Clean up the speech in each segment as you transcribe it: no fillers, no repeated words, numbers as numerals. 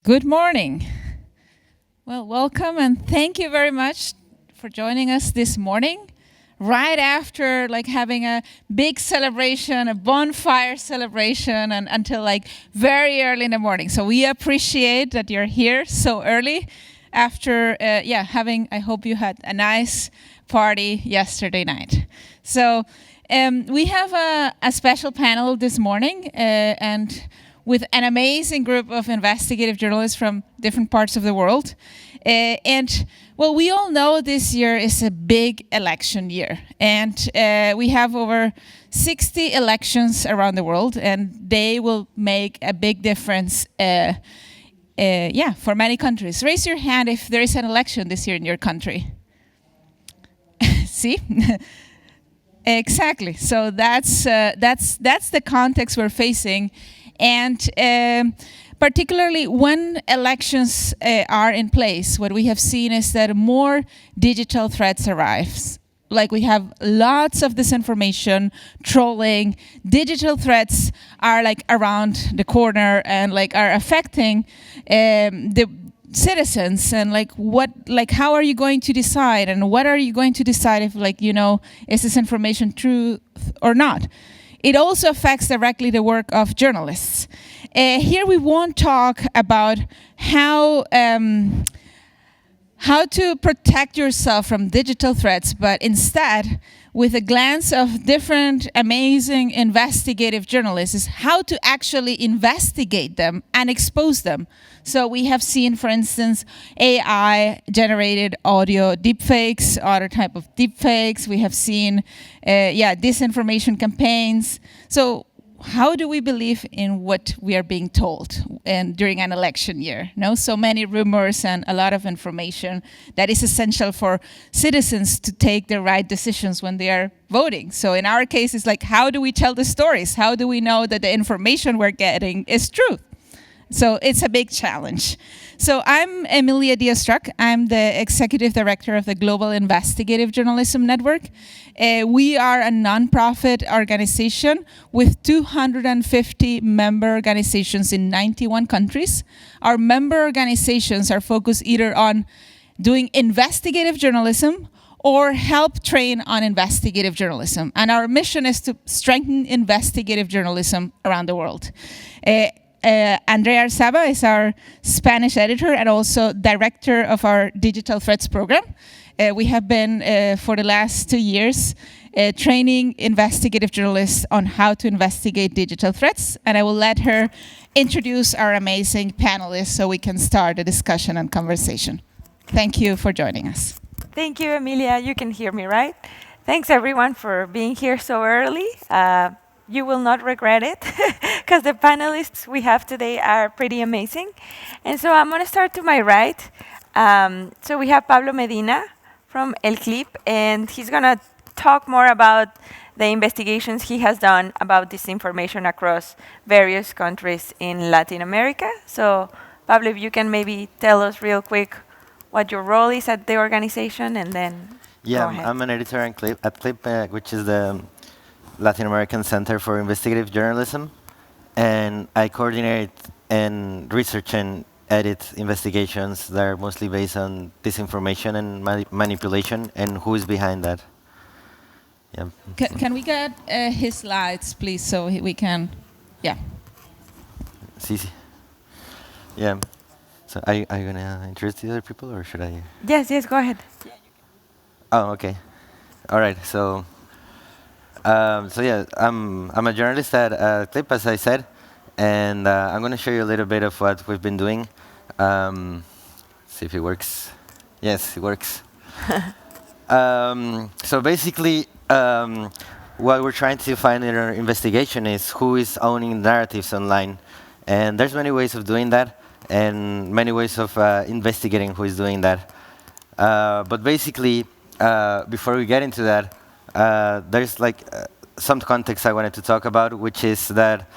Good morning. Well, welcome and thank you very much for joining us this morning. Right after having a big celebration, a bonfire celebration, and until very early in the morning. So we appreciate that you're here so early after having. I hope you had a nice party yesterday night. So we have a special panel this morning, and with an amazing group of investigative journalists from different parts of the world. Well, we all know this year is a big election year. And we have over 60 elections around the world, and they will make a big difference for many countries. Raise your hand if there is an election this year in your country. See? Exactly. So that's the context we're facing. And particularly when elections are in place, what we have seen is that more digital threats arrives. Like we have lots of disinformation, trolling. Digital threats are around the corner and are affecting the citizens. And how are you going to decide? And what are you going to decide if is this information true or not? It also affects directly the work of journalists. Here we won't talk about how to protect yourself from digital threats, but instead, with a glance of different amazing investigative journalists, is how to actually investigate them and expose them. So we have seen, for instance, AI-generated audio deepfakes, other type of deepfakes. We have seen, disinformation campaigns. So how do we believe in what we are being told and during an election year? No, so many rumors and a lot of information that is essential for citizens to take the right decisions when they are voting. So in our case, it's how do we tell the stories? How do we know that the information we're getting is true? So it's a big challenge. So I'm Emilia Diaz-Struck. I'm the Executive Director of the Global Investigative Journalism Network. We are a nonprofit organization with 250 member organizations in 91 countries. Our member organizations are focused either on doing investigative journalism or help train on investigative journalism. And our mission is to strengthen investigative journalism around the world. Andrea Arzaba is our Spanish editor and also director of our digital threats program. We have been, for the last 2 years, training investigative journalists on how to investigate digital threats. And I will let her introduce our amazing panelists so we can start a discussion and conversation. Thank you for joining us. Thank you, Emilia. You can hear me, right? Thanks, everyone, for being here so early. You will not regret it, because the panelists we have today are pretty amazing. And so I'm going to start to my right. So we have Pablo Medina from El Clip, and he's going to talk more about the investigations he has done about disinformation across various countries in Latin America. So Pablo, if you can maybe tell us real quick what your role is at the organization, and then Yeah, go ahead. I'm an editor at Clip, which is the Latin American Center for Investigative Journalism, and I coordinate and research and edit investigations that are mostly based on disinformation and manipulation, and who is behind that. Yeah. Can we get his slides, please, so we can, yeah. Sí, sí. Yeah. So are you going to introduce the other people, or should I? Yes, go ahead. Oh, okay. All right. So yeah, I'm a journalist at Clip, as I said, and I'm going to show you a little bit of what we've been doing. See if it works. Yes, it works. So basically, what we're trying to find in our investigation is who is owning narratives online. And there's many ways of doing that, and many ways of investigating who is doing that. But basically, before we get into that, there's some context I wanted to talk about, which is that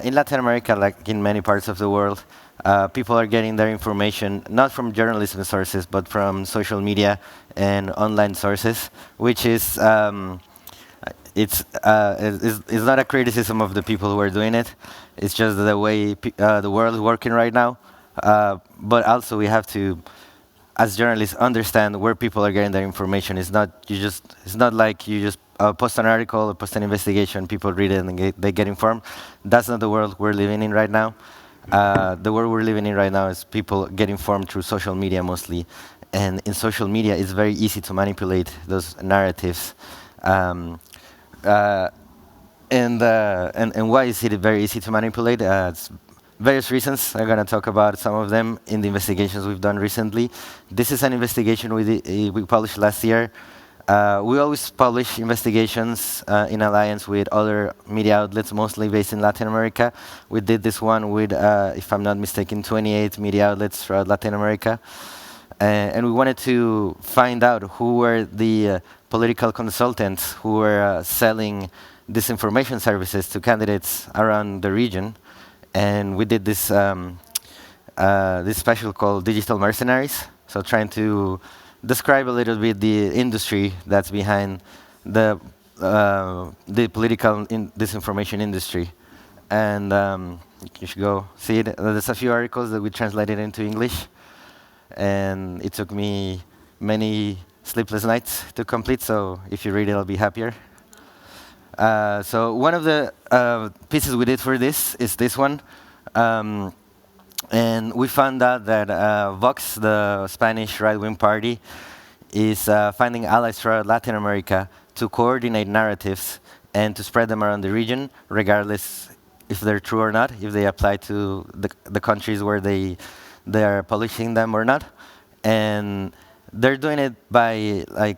in Latin America, like in many parts of the world, people are getting their information not from journalism sources, but from social media and online sources, which is it's not a criticism of the people who are doing it. It's just the way the world is working right now. But also we have to, as journalists, understand where people are getting their information. It's not like you just post an article or post an investigation, people read it and they get informed. That's not the world we're living in right now. The world we're living in right now is people get informed through social media mostly. And in social media, it's very easy to manipulate those narratives. Um, uh, and why is it very easy to manipulate? It's various reasons. I'm going to talk about some of them in the investigations we've done recently. This is an investigation we published last year. We always publish investigations in alliance with other media outlets, mostly based in Latin America. We did this one with, if I'm not mistaken, 28 media outlets throughout Latin America. And we wanted to find out who were the political consultants who were selling disinformation services to candidates around the region. And we did this special called Digital Mercenaries. So trying to describe a little bit the industry that's behind the political disinformation industry. And you should go see it. There's a few articles that we translated into English. And it took me many sleepless nights to complete, so if you read it, I'll be happier. So one of the pieces we did for this is this one. And we found out that Vox, the Spanish right-wing party, is finding allies throughout Latin America to coordinate narratives and to spread them around the region, regardless if they're true or not, if they apply to the countries where they are publishing them or not. And they're doing it by a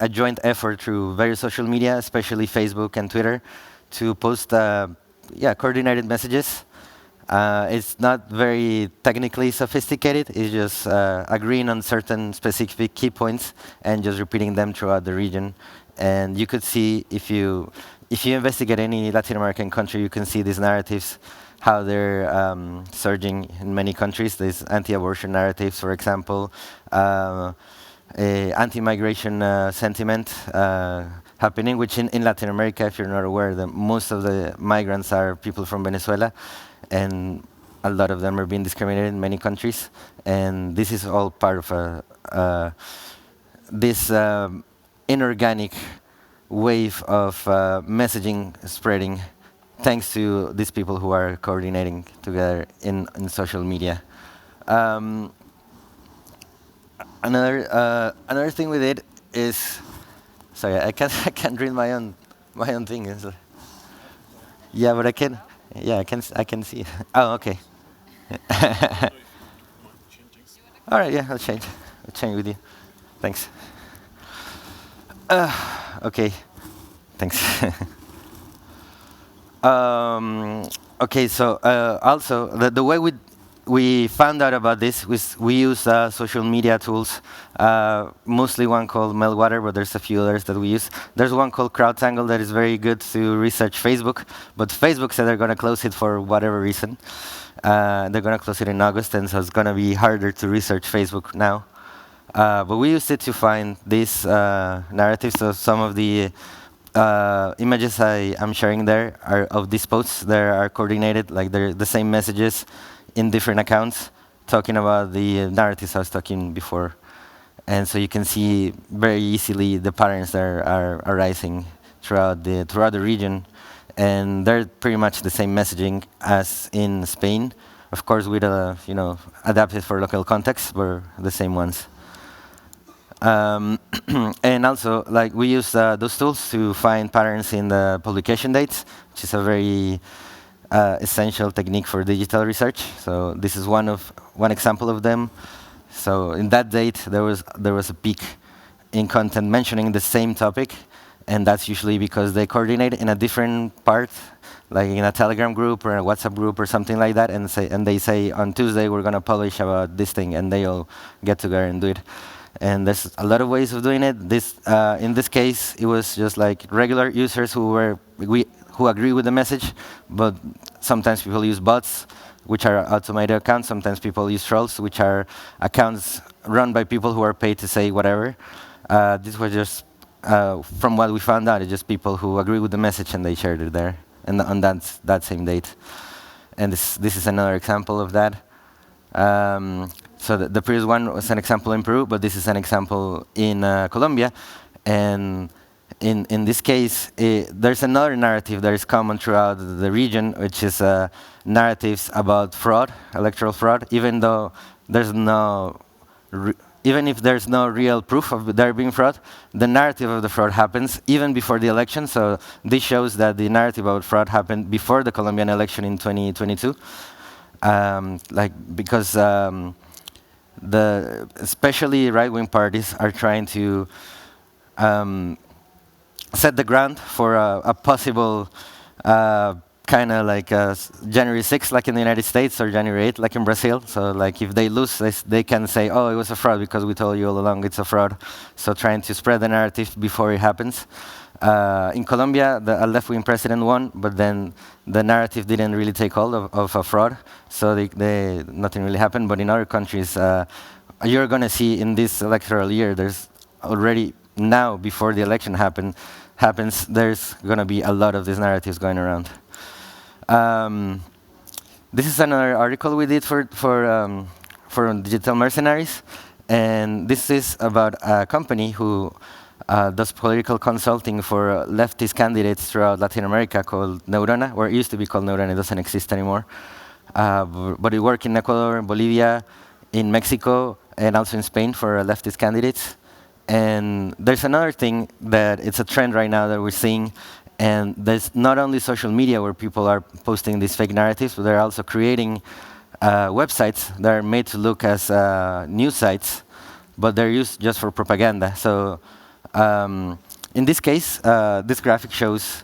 joint effort through various social media, especially Facebook and Twitter, to post coordinated messages. It's not very technically sophisticated. It's just agreeing on certain specific key points and just repeating them throughout the region. And you could see, if you investigate any Latin American country, you can see these narratives, how they're surging in many countries. There's anti-abortion narratives, for example, anti-migration sentiment happening, which in Latin America, if you're not aware, most of the migrants are people from Venezuela, and a lot of them are being discriminated in many countries. And this is all part of this inorganic wave of messaging spreading, thanks to these people who are coordinating together in social media. Another thing we did is, sorry, I can't read my own thing. Yeah, but I can. Yeah, I can see. Oh, okay. All right, yeah, I'll change with you. Thanks. Okay, thanks. Okay, so also the way we found out about this was we use social media tools, mostly one called malware, but there's a few others that we use. There's one called CrowdTangle that is very good to research Facebook, but Facebook said they're going to close it for whatever reason. They're going to close it in August, and so it's going to be harder to research Facebook now. But we used it to find these narratives. So some of the images I'm sharing there are of these posts. They are coordinated, like they're the same messages in different accounts, talking about the narratives I was talking before. And so you can see very easily the patterns that are arising throughout the region. And they're pretty much the same messaging as in Spain. Of course, with adapted for local context, but the same ones. And also, like, we use those tools to find patterns in the publication dates, which is a very essential technique for digital research. So this is one example of them. So in that date, there was a peak in content mentioning the same topic, and that's usually because they coordinate in a different part, like in a Telegram group or a WhatsApp group or something like that, and they say on Tuesday we're going to publish about this thing, and they all get together and do it. And there's a lot of ways of doing it. In this case, it was just like regular users who agree with the message, but sometimes people use bots, which are automated accounts. Sometimes people use trolls, which are accounts run by people who are paid to say whatever. This was just, from what we found out, it's just people who agree with the message and they shared it there, and on that same date. And this is another example of that. So the previous one was an example in Peru, but this is an example in Colombia. And in this case, there's another narrative that is common throughout the region, which is narratives about fraud, electoral fraud, even though there's no, even if there's no real proof of there being fraud, the narrative of the fraud happens even before the election. So this shows that the narrative about fraud happened before the Colombian election in 2022. Because especially right-wing parties are trying to set the ground for a possible kind of like January 6th, like in the United States, or January 8th, like in Brazil. So like if they lose, they can say, oh, it was a fraud because we told you all along it's a fraud. So trying to spread the narrative before it happens. In Colombia, a left-wing president won, but then the narrative didn't really take hold of a fraud, so nothing really happened. But in other countries, you're going to see in this electoral year, there's already now, before the election happens, there's going to be a lot of these narratives going around. This is another article we did for Digital Mercenaries, and this is about a company who does political consulting for leftist candidates throughout Latin America called Neurona, or it used to be called Neurona, it doesn't exist anymore. But it works in Ecuador, Bolivia, in Mexico, and also in Spain for leftist candidates. And there's another thing that it's a trend right now that we're seeing, and there's not only social media where people are posting these fake narratives, but they're also creating websites that are made to look as news sites, but they're used just for propaganda. So in this case, this graphic shows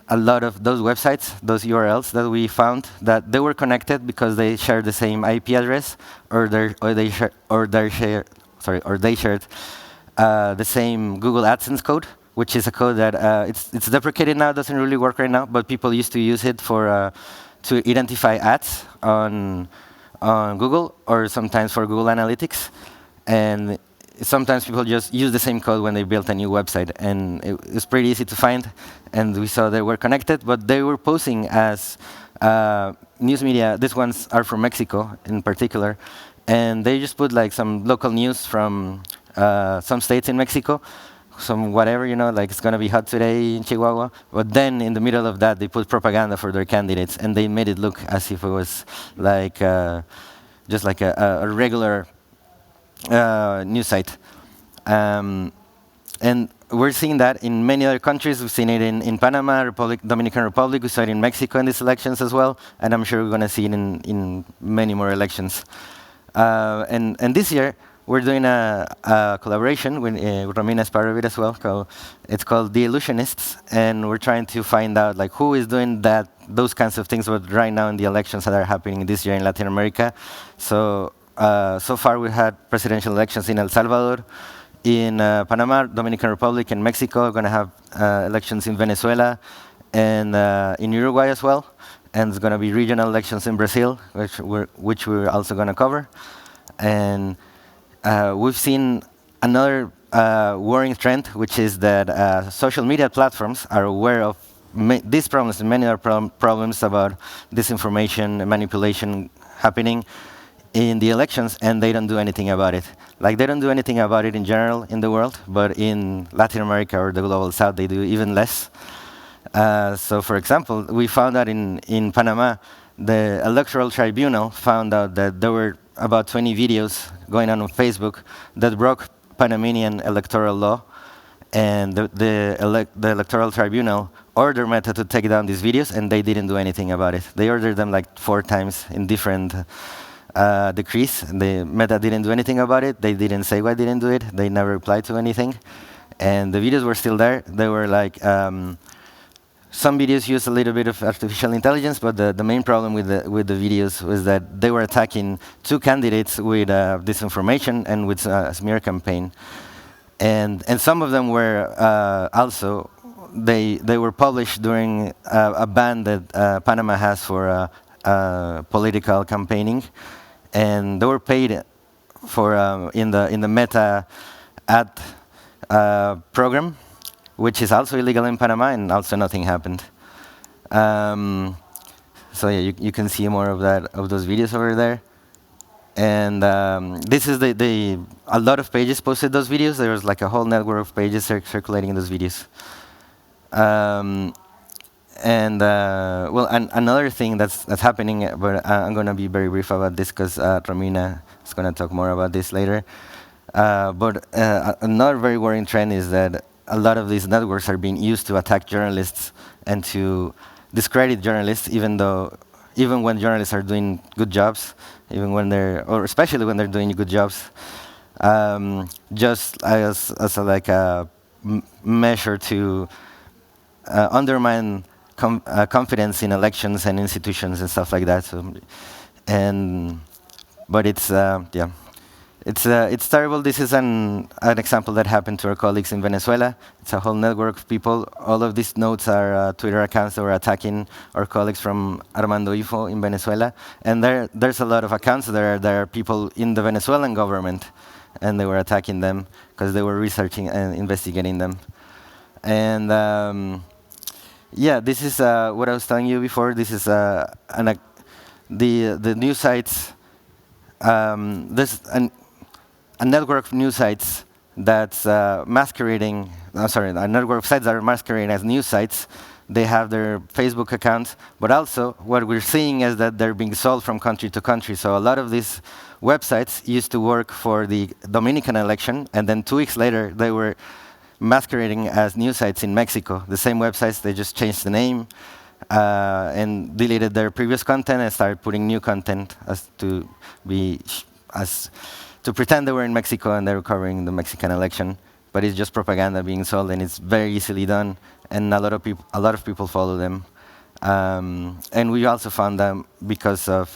a lot of those websites, those URLs that we found, that they were connected because they shared the same IP address, or they shared the same Google AdSense code, which is a code that it's deprecated now, doesn't really work right now, but people used to use it for to identify ads on Google, or sometimes for Google Analytics. And sometimes people just use the same code when they built a new website, and it was pretty easy to find. And we saw they were connected, but they were posing as news media. These ones are from Mexico in particular, and they just put like some local news from some states in Mexico, some whatever, like it's going to be hot today in Chihuahua. But then in the middle of that, they put propaganda for their candidates, and they made it look as if it was like just like a regular news site. And we're seeing that in many other countries. We've seen it in Panama, Dominican Republic. We saw it in Mexico in these elections as well. And I'm sure we're going to see it in many more elections. And this year, we're doing a collaboration with Romina is part of it as well. It's called The Illusionists, and we're trying to find out like who is doing those kinds of things. But right now in the elections that are happening this year in Latin America, so far we had presidential elections in El Salvador, in Panama, Dominican Republic, and Mexico. We're going to have elections in Venezuela and in Uruguay as well. And there's going to be regional elections in Brazil, which we're also going to cover. And we've seen another worrying trend, which is that social media platforms are aware of these problems and many other problems about disinformation and manipulation happening in the elections, and they don't do anything about it. Like, they don't do anything about it in general in the world, but in Latin America or the Global South, they do even less. So, for example, we found out in Panama, the Electoral Tribunal found out that there were about 20 videos going on Facebook that broke Panamanian electoral law, and the Electoral Tribunal ordered Meta to take down these videos, and they didn't do anything about it. They ordered them like 4 times in different decrees. The Meta didn't do anything about it. They didn't say why they didn't do it. They never replied to anything. And the videos were still there. They were like, some videos used a little bit of artificial intelligence, but the main problem with the videos was that they were attacking 2 candidates with disinformation and with a smear campaign. And some of them were also, they were published during a ban that Panama has for political campaigning. And they were paid for in the Meta ad program, which is also illegal in Panama, and also nothing happened. So yeah, you can see more of those videos over there. And this is a lot of pages posted those videos. There was like a whole network of pages circulating those videos. And well, another thing that's happening, but I'm going to be very brief about this because Romina is going to talk more about this later. But another very worrying trend is that a lot of these networks are being used to attack journalists and to discredit journalists, even when journalists are doing good jobs, or especially when they're doing good jobs, just as like a measure to undermine confidence in elections and institutions and stuff like that. So, but it's yeah. It's terrible. This is an example that happened to our colleagues in Venezuela. It's a whole network of people. All of these notes are Twitter accounts that were attacking our colleagues from Armando Ifo in Venezuela. And there's a lot of accounts there. There are people in the Venezuelan government, and they were attacking them because they were researching and investigating them. And yeah, this is what I was telling you before. This is the news sites. There's a network of news sites that's masquerading. I'm sorry, a network of sites that are masquerading as news sites. They have their Facebook accounts, but also what we're seeing is that they're being sold from country to country. So a lot of these websites used to work for the Dominican election, and then 2 weeks later they were masquerading as news sites in Mexico. The same websites, they just changed the name and deleted their previous content and started putting new content to pretend they were in Mexico and they were covering the Mexican election. But it's just propaganda being sold, and it's very easily done. And a lot of people follow them. And we also found them because of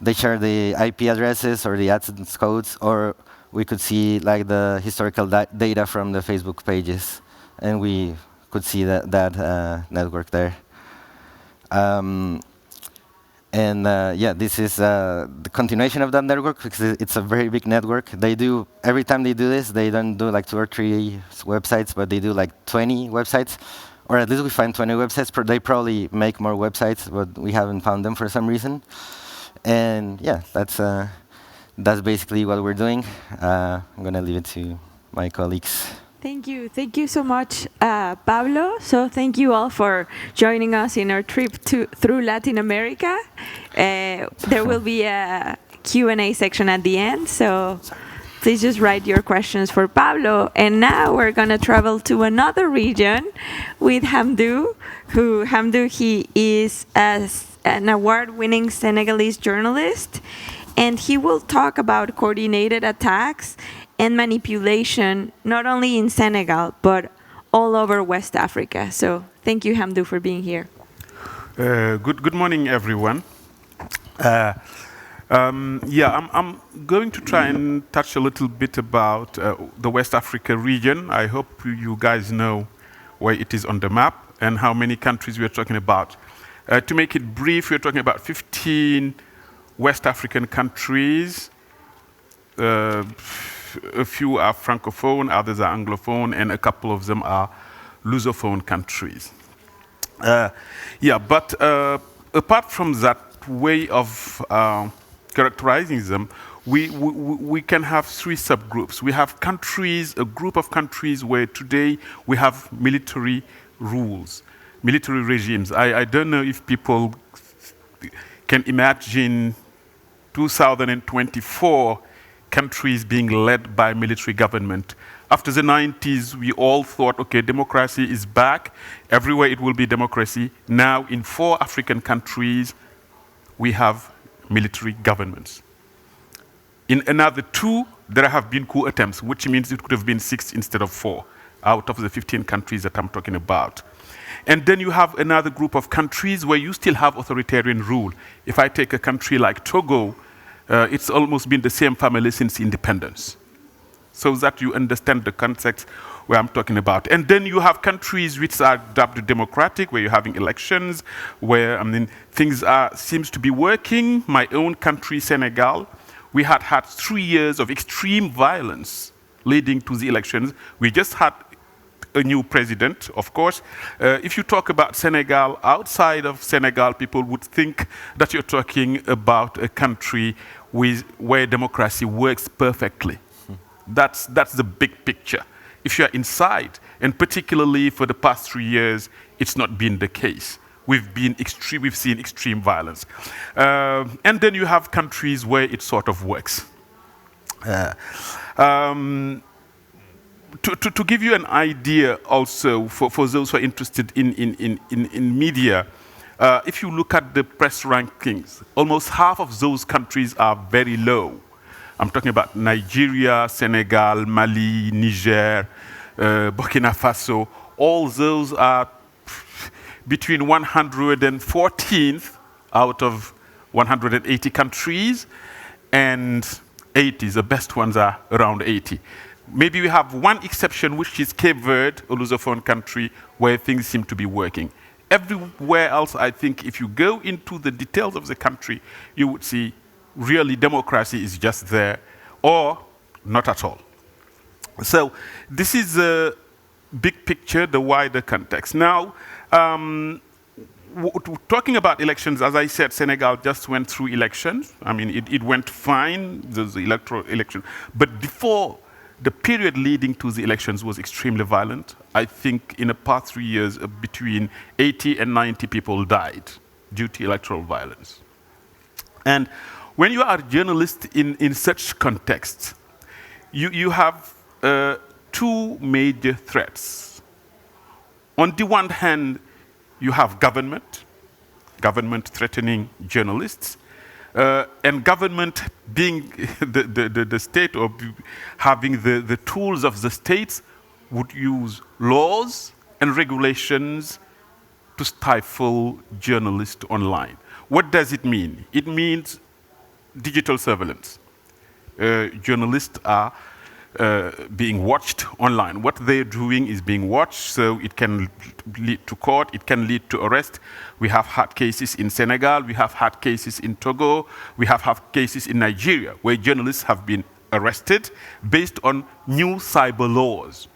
they share the IP addresses or the AdSense codes, or we could see like the historical data from the Facebook pages, and we could see that network there. And yeah, this is the continuation of that network because it's a very big network. Every time they do this, they don't do like 2 or 3 websites, but they do like 20 websites, or at least we find 20 websites. They probably make more websites, but we haven't found them for some reason. And yeah, that's basically what we're doing. I'm going to leave it to my colleagues. Thank you so much, Pablo. So thank you all for joining us in our trip through Latin America. There will be a Q&A section at the end, so please just write your questions for Pablo. And now we're going to travel to another region with Hamdou, he is an award-winning Senegalese journalist, and he will talk about coordinated attacks and manipulation, not only in Senegal, but all over West Africa. So thank you, Hamdou, for being here. Good morning, everyone. Yeah, I'm going to try and touch a little bit about the West Africa region. I hope you guys know where it is on the map and how many countries we're talking about. To make it brief, we're talking about 15 West African countries. A few are francophone, others are anglophone, and a couple of them are lusophone countries. Yeah, but apart from that way of characterizing them, we can have 3 subgroups. We have countries, a group of countries where today we have military rules, military regimes. I don't know if people can imagine 2024 countries being led by military government. After the 90s, we all thought, okay, democracy is back. Everywhere it will be democracy. Now, in 4 African countries, we have military governments. In another 2, there have been coup attempts, which means it could have been 6 instead of 4 out of the 15 countries that I'm talking about. And then you have another group of countries where you still have authoritarian rule. If I take a country like Togo, it's almost been the same family since independence. So that you understand the context where I'm talking about. And then you have countries which are dubbed democratic, where you're having elections, where things seems to be working. My own country, Senegal, we had 3 years of extreme violence leading to the elections. We just had a new president, of course. If you talk about Senegal, outside of Senegal, people would think that you're talking about a country where democracy works perfectly. That's the big picture. If you're inside, and particularly for the past 3 years, it's not been the case. We've seen extreme violence. And then you have countries where it sort of works. To give you an idea also for those who are interested in media, if you look at the press rankings, almost half of those countries are very low. I'm talking about Nigeria, Senegal, Mali, Niger, Burkina Faso. All those are between 114th out of 180 countries and 80. The best ones are around 80. Maybe we have one exception, which is Cape Verde, a Lusophone country, where things seem to be working. Everywhere else, I think, if you go into the details of the country, you would see really democracy is just there, or not at all. So this is a big picture, the wider context. Now, talking about elections, as I said, Senegal just went through elections. I mean, it went fine, the electoral election. But before, the period leading to the elections was extremely violent. I think in the past 3 years, between 80 and 90 people died due to electoral violence. And when you are a journalist in such contexts, you have two major threats. On the one hand, you have government threatening journalists, and government being the state, or having the tools of the states, would use laws and regulations to stifle journalists online. What does it mean? It means digital surveillance. Journalists are being watched online. What they're doing is being watched, so it can lead to court, it can lead to arrest. We have had cases in Senegal, we have had cases in Togo, we have had cases in Nigeria, where journalists have been arrested based on new cyber laws.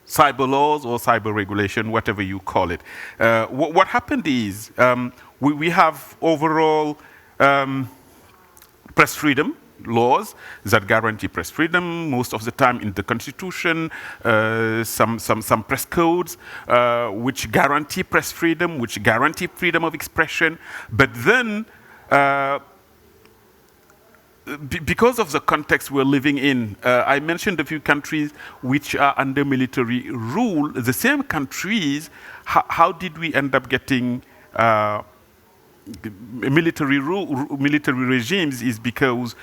Cyber laws or cyber regulation, whatever you call it. What happened is, we have overall press freedom laws that guarantee press freedom, most of the time in the Constitution, some press codes which guarantee press freedom, which guarantee freedom of expression. But then, because of the context we're living in, I mentioned a few countries which are under military rule. The same countries, how did we end up getting military regimes? Is because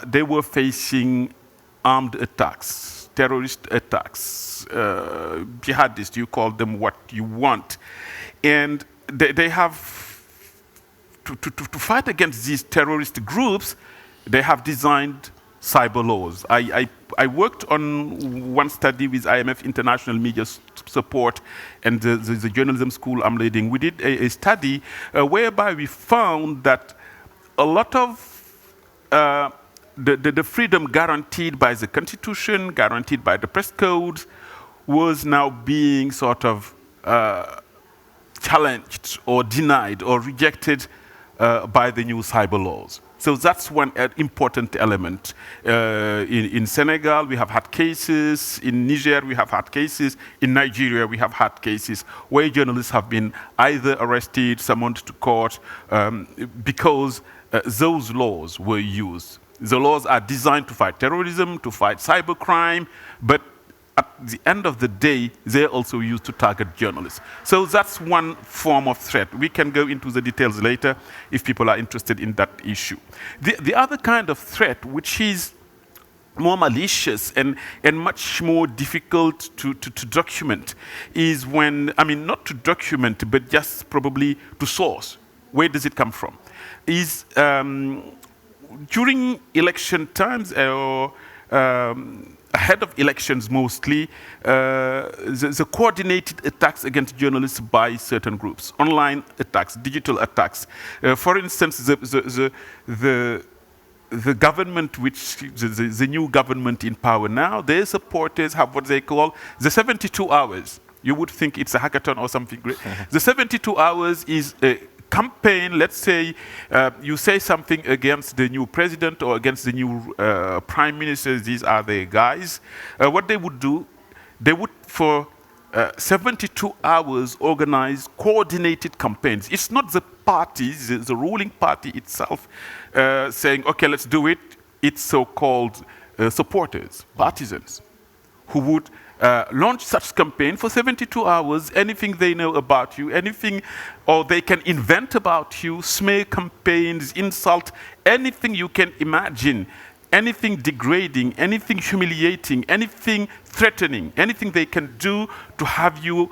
they were facing armed attacks, terrorist attacks, jihadists, you call them what you want. And they have, to fight against these terrorist groups, they have designed cyber laws. I worked on one study with IMF International Media Support and the journalism school I'm leading. We did a study whereby we found that a lot of the freedom guaranteed by the Constitution, guaranteed by the press codes, was now being sort of challenged or denied or rejected by the new cyber laws. So that's one important element. In Senegal, we have had cases. In Niger, we have had cases. In Nigeria, we have had cases where journalists have been either arrested, summoned to court, because those laws were used. The laws are designed to fight terrorism, to fight cybercrime, but at the end of the day, they're also used to target journalists. So that's one form of threat. We can go into the details later if people are interested in that issue. The other kind of threat, which is more malicious and much more difficult to document, is when, I mean, not to document, but just probably to source. Where does it come from? Is during election times, or ahead of elections mostly, the coordinated attacks against journalists by certain groups, online attacks, digital attacks. For instance, the the government, the new government in power now, their supporters have what they call the 72 hours. You would think it's a hackathon or something great. The 72 hours is a campaign. Let's say you say something against the new president or against the new prime minister. These are the guys. What they would do, they would, for 72 hours, organize coordinated campaigns. It's not the parties, the ruling party itself, saying, okay, let's do it. It's so-called supporters, partisans, who would launch such campaign for 72 hours, anything they know about you, anything, or they can invent about you, smear campaigns, insult, anything you can imagine, anything degrading, anything humiliating, anything threatening, anything they can do to have your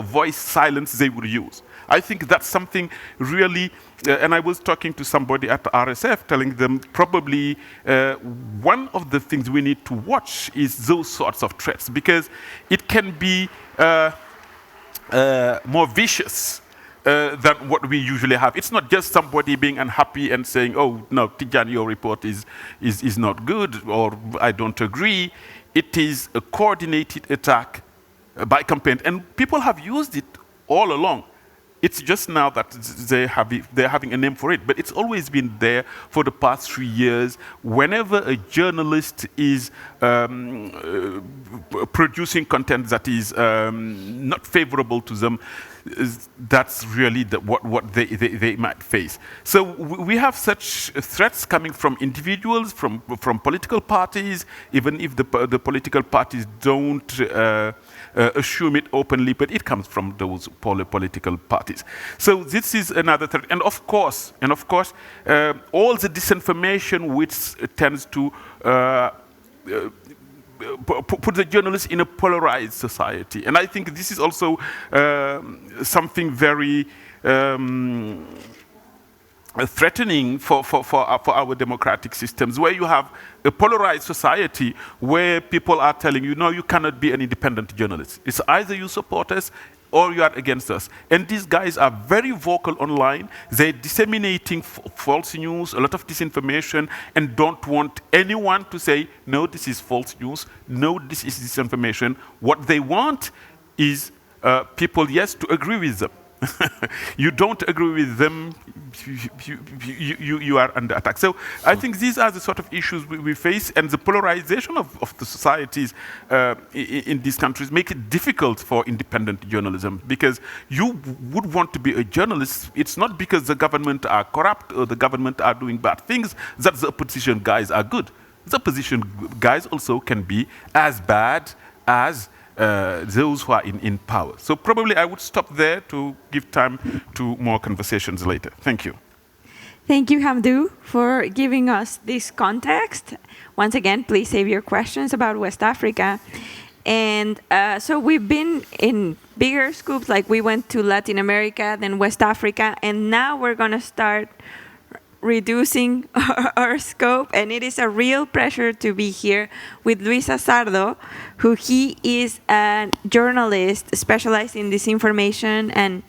voice silenced, they would use. I think that's something really, and I was talking to somebody at RSF, telling them probably one of the things we need to watch is those sorts of threats, because it can be more vicious than what we usually have. It's not just somebody being unhappy and saying, oh, no, Tijan, your report is not good, or I don't agree. It is a coordinated attack by campaign, and people have used it all along. It's just now that they're having a name for it, but it's always been there for the past 3 years. Whenever a journalist is producing content that is not favorable to them, that's really what they might face. So we have such threats coming from individuals, from political parties, even if the political parties don't assume it openly, but it comes from those political parties. So this is another threat. And of course, all the disinformation which tends to put the journalists in a polarized society. And I think this is also something very threatening for our democratic systems, where you have a polarized society where people are telling you, no, you cannot be an independent journalist. It's either you support us or you are against us. And these guys are very vocal online. They're disseminating false news, a lot of disinformation, and don't want anyone to say, no, this is false news, no, this is disinformation. What they want is people, yes, to agree with them. You don't agree with them, you are under attack. So I think these are the sort of issues we face, and the polarization of the societies in these countries make it difficult for independent journalism, because you would want to be a journalist. It's not because the government are corrupt or the government are doing bad things that the opposition guys are good. The opposition guys also can be as bad as those who are in power. So probably I would stop there to give time to more conversations later. Thank you. Thank you, Hamdou, for giving us this context. Once again, please save your questions about West Africa. And so we've been in bigger scoops, like we went to Latin America, then West Africa, and now we're going to start reducing our scope, and it is a real pleasure to be here with Luis Azardo, who he is a journalist specialized in disinformation and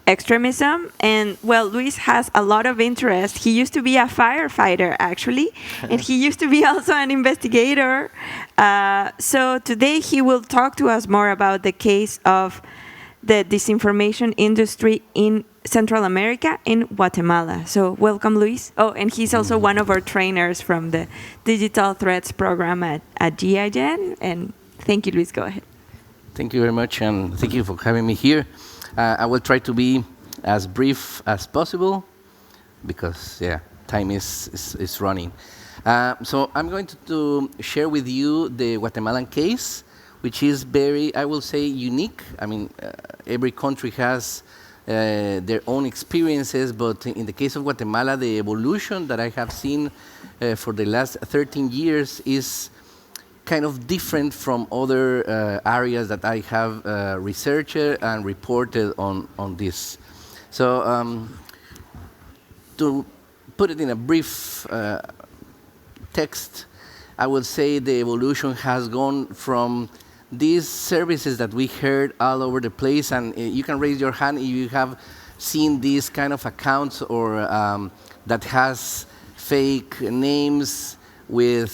extremism. And well, Luis has a lot of interest. He used to be a firefighter, actually, and he used to be also an investigator. So today he will talk to us more about the case of the disinformation industry in Central America, in Guatemala. So welcome, Luis. Oh, and he's also one of our trainers from the Digital Threats program at GIJN. And thank you, Luis. Go ahead. Thank you very much, and thank you for having me here. I will try to be as brief as possible, because time is running. So I'm going to share with you the Guatemalan case, which is very, I will say, unique. I mean, every country has their own experiences, but in the case of Guatemala, the evolution that I have seen for the last 13 years is kind of different from other areas that I have researched and reported on this. So to put it in a brief text, I would say the evolution has gone from these services that we heard all over the place, and you can raise your hand if you have seen these kind of accounts or that has fake names with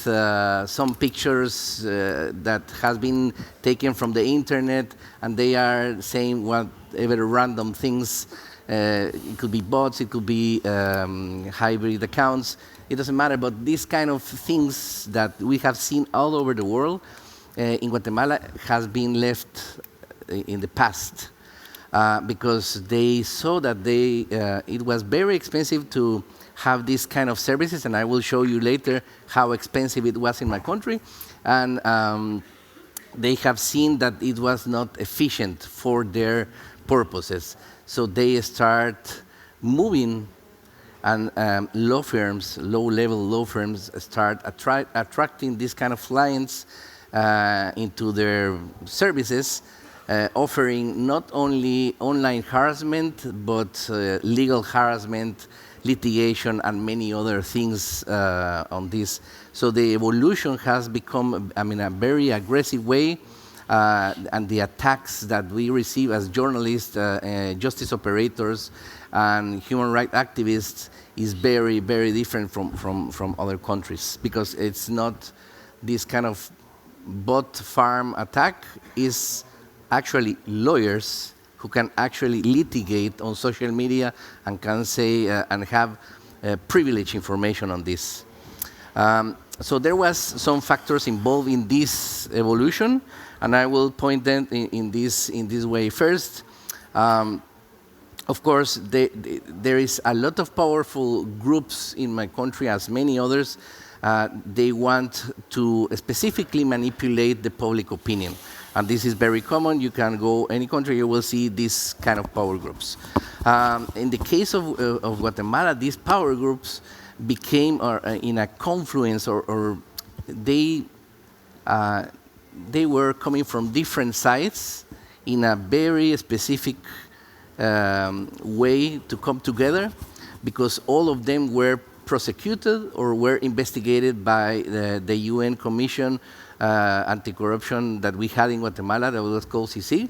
some pictures that has been taken from the internet, and they are saying whatever random things. It could be bots, it could be hybrid accounts. It doesn't matter, but these kind of things that we have seen all over the world in Guatemala has been left in the past because they saw that it was very expensive to have these kind of services, and I will show you later how expensive it was in my country. And they have seen that it was not efficient for their purposes. So they start moving, and law firms, low-level law firms, start attracting these kind of clients into their services, offering not only online harassment, but legal harassment, litigation, and many other things on this. So the evolution has become, a very aggressive way, and the attacks that we receive as journalists, justice operators, and human rights activists is very, very different from other countries, because it's not this kind of bot farm attack. Is actually lawyers who can actually litigate on social media and can say and have privileged information on this. So there was some factors involved in this evolution, and I will point them in this way. First, of course, there is a lot of powerful groups in my country, as many others. They want to specifically manipulate the public opinion. And this is very common. You can go any country, you will see these kind of power groups. In the case of Guatemala, these power groups became in a confluence, or they were coming from different sides in a very specific way to come together, because all of them were prosecuted or were investigated by the UN Commission anti-corruption that we had in Guatemala, that was called CICIG.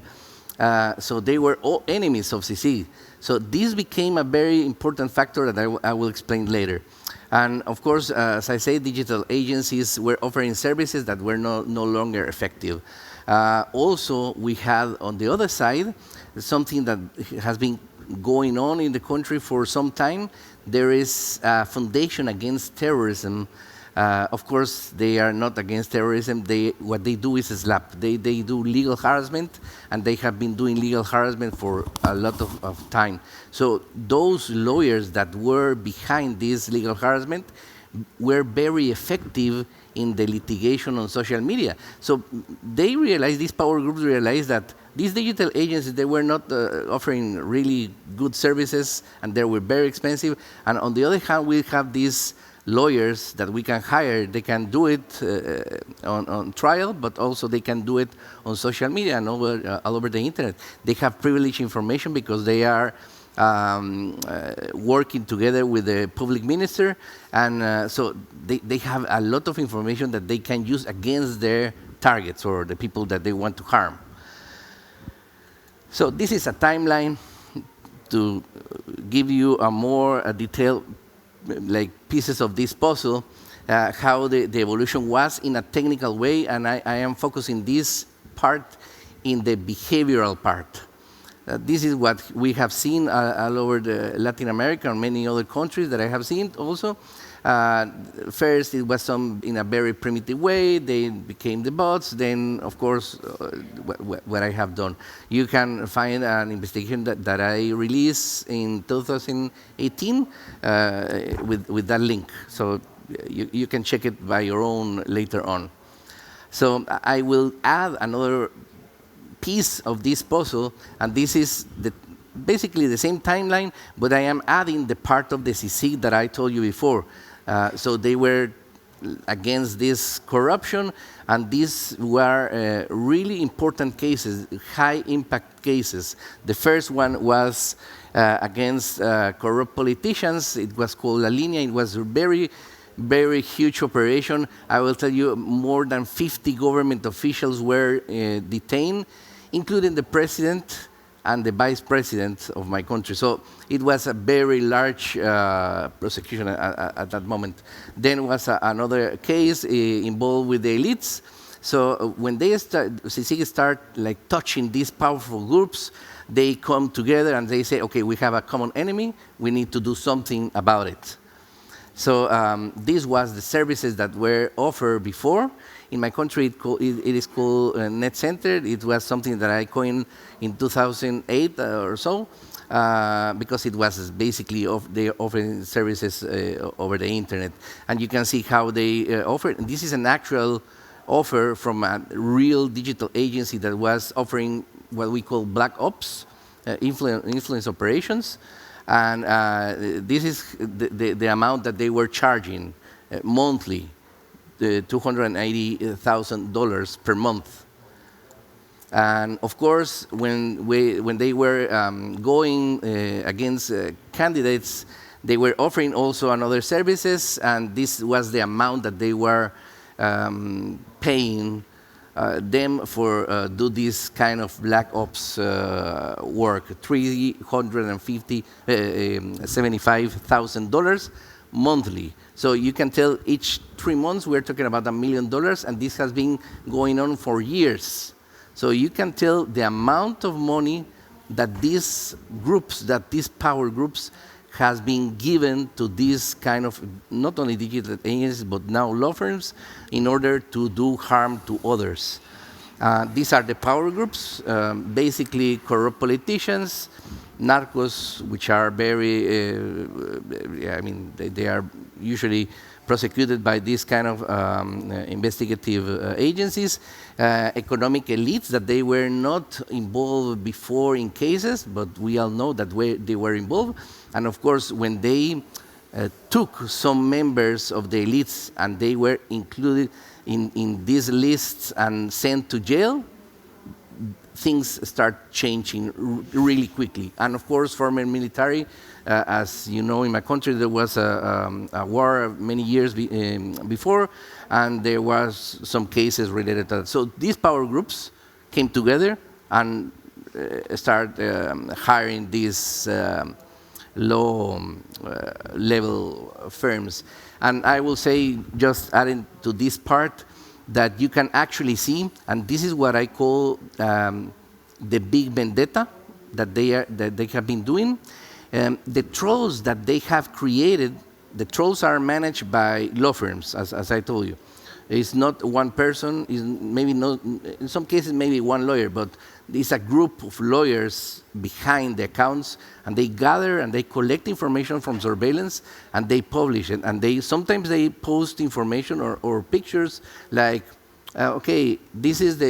So they were all enemies of CICIG. So this became a very important factor that I will explain later. And of course, as I say, digital agencies were offering services that were no longer effective. Also, we had on the other side something that has been going on in the country for some time. There is a foundation against terrorism. Of course, they are not against terrorism. What they do is slap. They do legal harassment, and they have been doing legal harassment for a lot of time. So those lawyers that were behind this legal harassment were very effective in the litigation on social media. So they realized, these power groups realized that these digital agencies, they were not offering really good services, and they were very expensive. And on the other hand, we have these lawyers that we can hire. They can do it on trial, but also they can do it on social media and all over the internet. They have privileged information because they are working together with the public minister, and so they have a lot of information that they can use against their targets or the people that they want to harm. So this is a timeline to give you a more detailed like pieces of this puzzle, how the evolution was in a technical way, and I am focusing this part in the behavioral part. This is what we have seen all over Latin America and many other countries that I have seen also. First, it was in a very primitive way. They became the bots. Then, of course, what I have done. You can find an investigation that I released in 2018 with that link. So you can check it by your own later on. So I will add another piece of this puzzle, and this is basically the same timeline, but I am adding the part of the CICIG that I told you before. So they were against this corruption, and these were really important cases, high impact cases. The first one was against corrupt politicians. It was called La Línea. It was a very, very huge operation. I will tell you, more than 50 government officials were detained, including the president and the vice president of my country. So it was a very large prosecution at that moment. Then was another case involved with the elites. So when they start like touching these powerful groups, they come together and they say, okay, we have a common enemy, we need to do something about it. So this was the services that were offered before. In my country, it is called Net Center. It was something that I coined in 2008 or so, because it was basically they offering services over the internet. And you can see how they offer it. And this is an actual offer from a real digital agency that was offering what we call black ops, influence operations. And this is the amount that they were charging monthly, $280,000 per month. And of course, when they were going against candidates, they were offering also another services, and this was the amount that they were paying them for do this kind of black ops work, $375,000 monthly. So you can tell each 3 months we're talking about $1 million, and this has been going on for years. So you can tell the amount of money that these groups, that these power groups, has been given to this kind of not only digital agencies but now law firms in order to do harm to others. These are the power groups, basically corrupt politicians, narcos, which are very, I mean, they are usually prosecuted by these kind of investigative agencies, economic elites that they were not involved before in cases, but we all know that they were involved. And of course, when they took some members of the elites and they were included in these lists and sent to jail, things start changing really quickly. And of course, former military, as you know, in my country, there was a war many years before, and there was some cases related to that. So these power groups came together and started hiring these low level firms. And I will say, just adding to this part, that you can actually see, and this is what I call the big vendetta that they have been doing. The trolls that they have created, the trolls are managed by law firms, as I told you. It's not one person, it's maybe not, in some cases maybe one lawyer, but it's a group of lawyers behind the accounts, and they gather and they collect information from surveillance and they publish it. And sometimes they post information or pictures like, okay, this is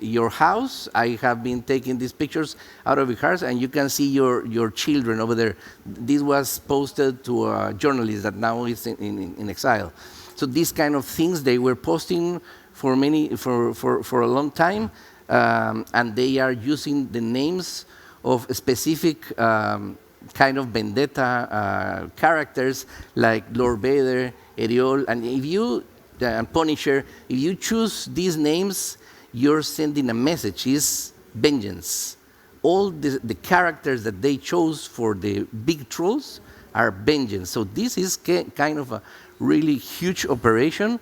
your house. I have been taking these pictures out of your house, and you can see your children over there. This was posted to a journalist that now is in exile. So these kind of things they were posting for a long time, and they are using the names of specific kind of vendetta characters like Lord Vader, Eriol, and if you and Punisher, if you choose these names, you're sending a message, is vengeance. All the characters that they chose for the big trolls are vengeance. So this is kind of a really huge operation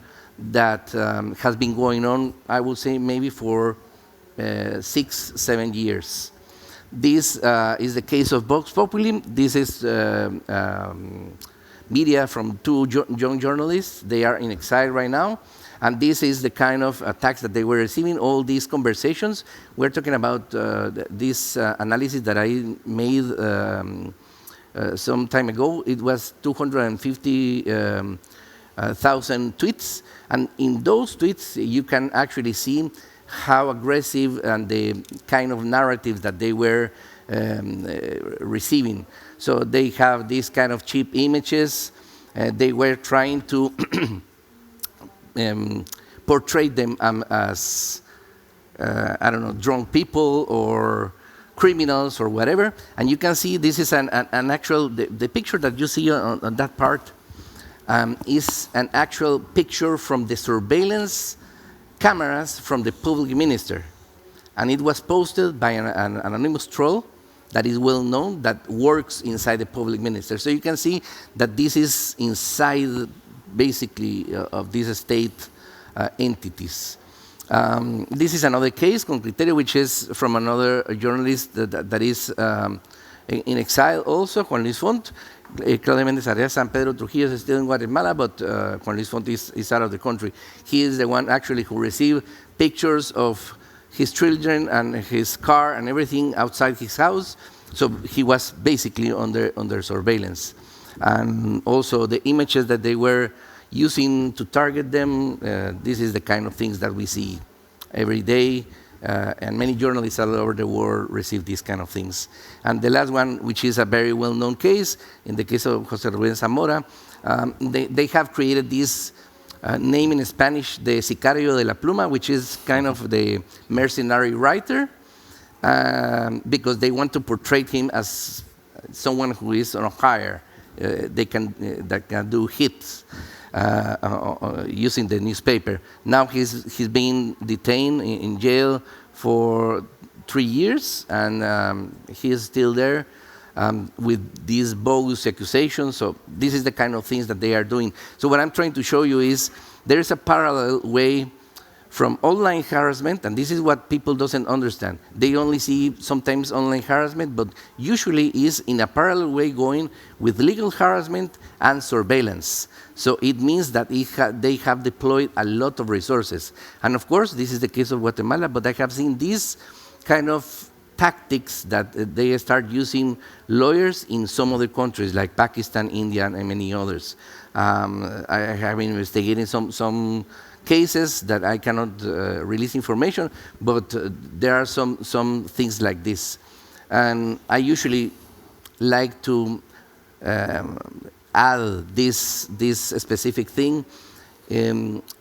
that has been going on, I would say, maybe for 6-7 years. This is the case of Vox Populi. This is media from 2 young journalists. They are in exile right now. And this is the kind of attacks that they were receiving, all these conversations. We're talking about this analysis that I made some time ago. It was 250,000 tweets. And in those tweets, you can actually see how aggressive and the kind of narratives that they were receiving. So they have these kind of cheap images. They were trying to portray them as, I don't know, drunk people or criminals or whatever. And you can see this is an actual, the picture that you see on that part is an actual picture from the surveillance cameras from the public minister. And it was posted by an anonymous troll that is well known that works inside the public minister. So you can see that this is inside, basically, of these state entities. This is another case, con criterio, which is from another journalist that is in exile also, Juan Luis Font. Claudia Méndez Arriaga, San Pedro Trujillo is still in Guatemala, but Juan Luis Font is out of the country. He is the one actually who received pictures of his children and his car and everything outside his house. So he was basically under surveillance. And also the images that they were using to target them, this is the kind of things that we see every day. And many journalists all over the world receive these kind of things. And the last one, which is a very well-known case, in the case of José Rubén Zamora, they have created this name in Spanish, the Sicario de la Pluma, which is kind of the mercenary writer, because they want to portray him as someone who is on hire. That can do hits using the newspaper. Now he's being detained in jail for 3 years, and he is still there with these bogus accusations. So this is the kind of things that they are doing. So what I'm trying to show you is there is a parallel way from online harassment, and this is what people doesn't understand. They only see sometimes online harassment, but usually is in a parallel way going with legal harassment and surveillance. So it means that they have deployed a lot of resources. And of course, this is the case of Guatemala, but I have seen these kind of tactics that they start using lawyers in some other countries like Pakistan, India, and many others. I have been investigating some cases that I cannot release information, but there are some things like this. And I usually like to add this specific thing.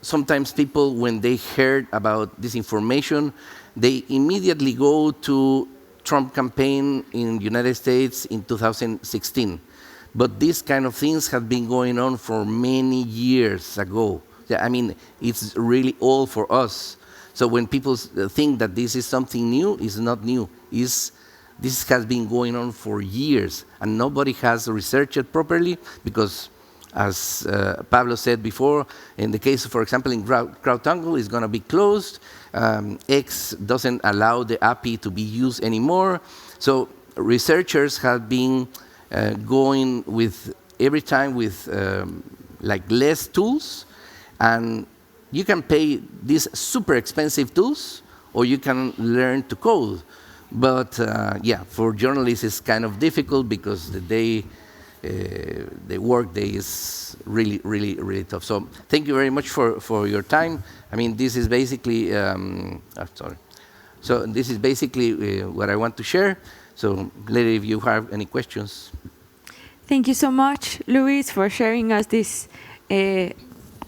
Sometimes people, when they heard about this information, they immediately go to Trump campaign in the United States in 2016. But these kind of things have been going on for many years ago. I mean, it's really old for us. So when people think that this is something new, it's not new. This has been going on for years, and nobody has researched it properly because, as Pablo said before, in the case, for example, in CrowdTangle, it's going to be closed. X doesn't allow the API to be used anymore. So researchers have been going with, every time with like less tools, and you can pay these super expensive tools, or you can learn to code. But yeah, for journalists it's kind of difficult because the work day is really, really, really tough. So thank you very much for your time. I mean, this is basically, sorry. So this is basically what I want to share. So later, if you have any questions. Thank you so much, Luis, for sharing us this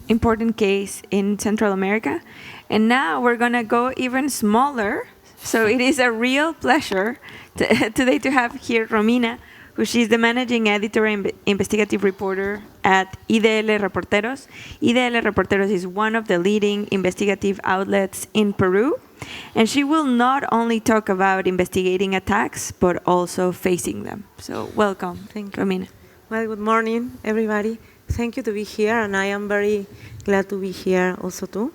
important case in Central America. And now we're going to go even smaller. So it is a real pleasure today to have here Romina, who she's the managing editor and investigative reporter at IDL Reporteros. IDL Reporteros is one of the leading investigative outlets in Peru. And she will not only talk about investigating attacks, but also facing them. So welcome, Thank you. Romina. Well, good morning, everybody. Thank you to be here, and I am very glad to be here also too.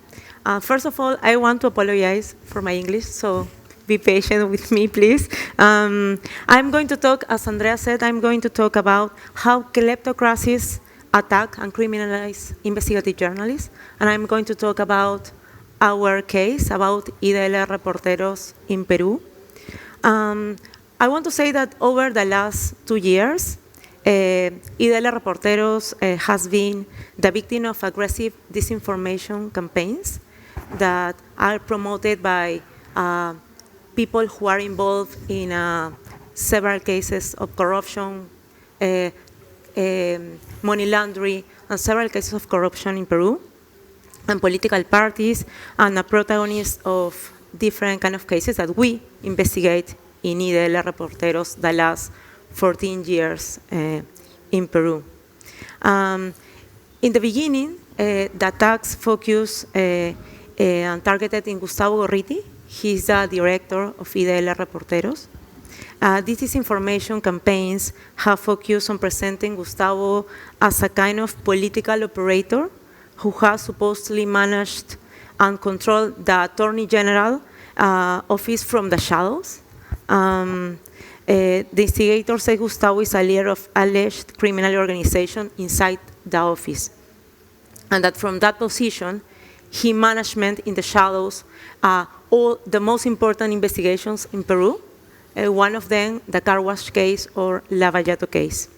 First of all, I want to apologize for my English, so be patient with me, please. I'm going to talk, as Andrea said, I'm going to talk about how kleptocracies attack and criminalize investigative journalists, and I'm going to talk about our case, about IDL Reporteros in Peru. I want to say that over the last 2 years, IDL Reporteros has been the victim of aggressive disinformation campaigns that are promoted by people who are involved in several cases of corruption, money laundering, and several cases of corruption in Peru, and political parties, and a protagonist of different kind of cases that we investigate in IDL Reporteros the last 14 years in Peru. In the beginning, the attacks focused and targeted in Gustavo Gorriti. He's the director of IDL Reporteros. These disinformation campaigns have focused on presenting Gustavo as a kind of political operator who has supposedly managed and controlled the Attorney General office from the shadows. The investigators say Gustavo is a leader of alleged criminal organization inside the office, and that from that position, he management in the shadows all the most important investigations in Peru, one of them, the car wash case or Lavallato case.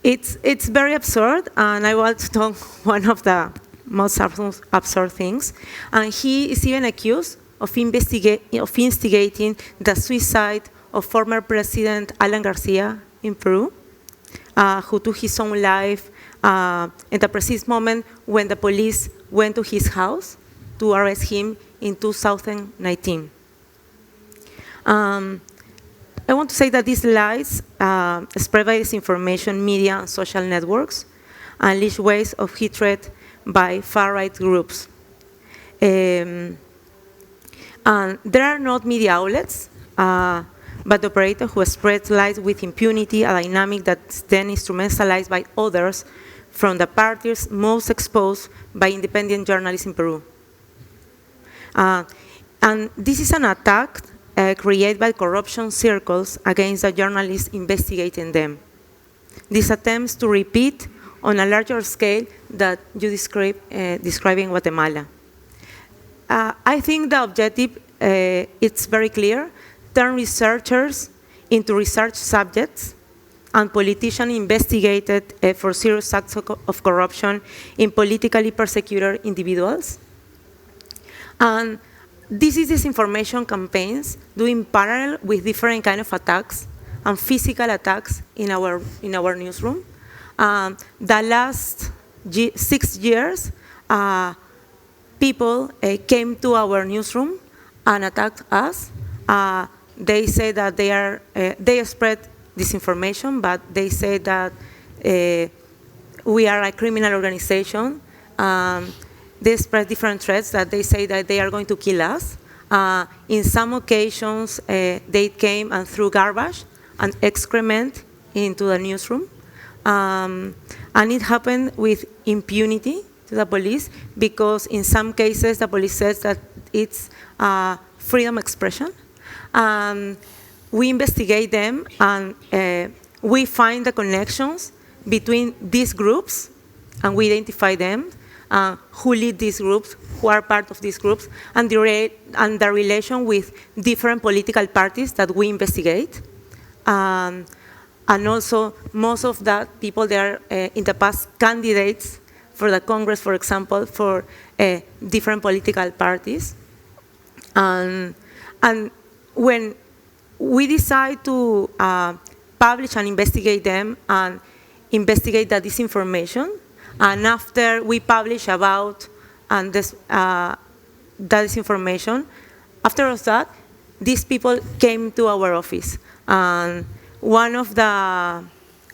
It's very absurd, and I want to talk one of the most absurd things. And he is even accused of instigating the suicide of former President Alan Garcia in Peru, who took his own life at the precise moment when the police went to his house to arrest him in 2019. I want to say that these lies spread by disinformation media and social networks unleash waves of hatred by far-right groups. And there are not media outlets, but operators who spread lies with impunity, a dynamic that's then instrumentalized by others from the parties most exposed by independent journalists in Peru. And this is an attack created by corruption circles against the journalists investigating them. These attempts to repeat on a larger scale that you describe in Guatemala. I think the objective, it's very clear, turn researchers into research subjects, and politicians investigated for serious acts of corruption in politically persecuted individuals. And this is disinformation campaigns doing parallel with different kind of attacks and physical attacks in our newsroom. The last 6 years, people came to our newsroom and attacked us. They say that they spread disinformation, but they say that we are a criminal organization. They spread different threats that they say that they are going to kill us. In some occasions, they came and threw garbage and excrement into the newsroom. And it happened with impunity to the police, because in some cases, the police says that it's freedom of expression. We investigate them, and we find the connections between these groups, and we identify them, who lead these groups, who are part of these groups, and the relation with different political parties that we investigate. And also, most of that people, they are in the past candidates for the Congress, for example, for different political parties. And when we decide to publish and investigate them and investigate the disinformation, and after we publish about that disinformation, after that, these people came to our office. And one of the,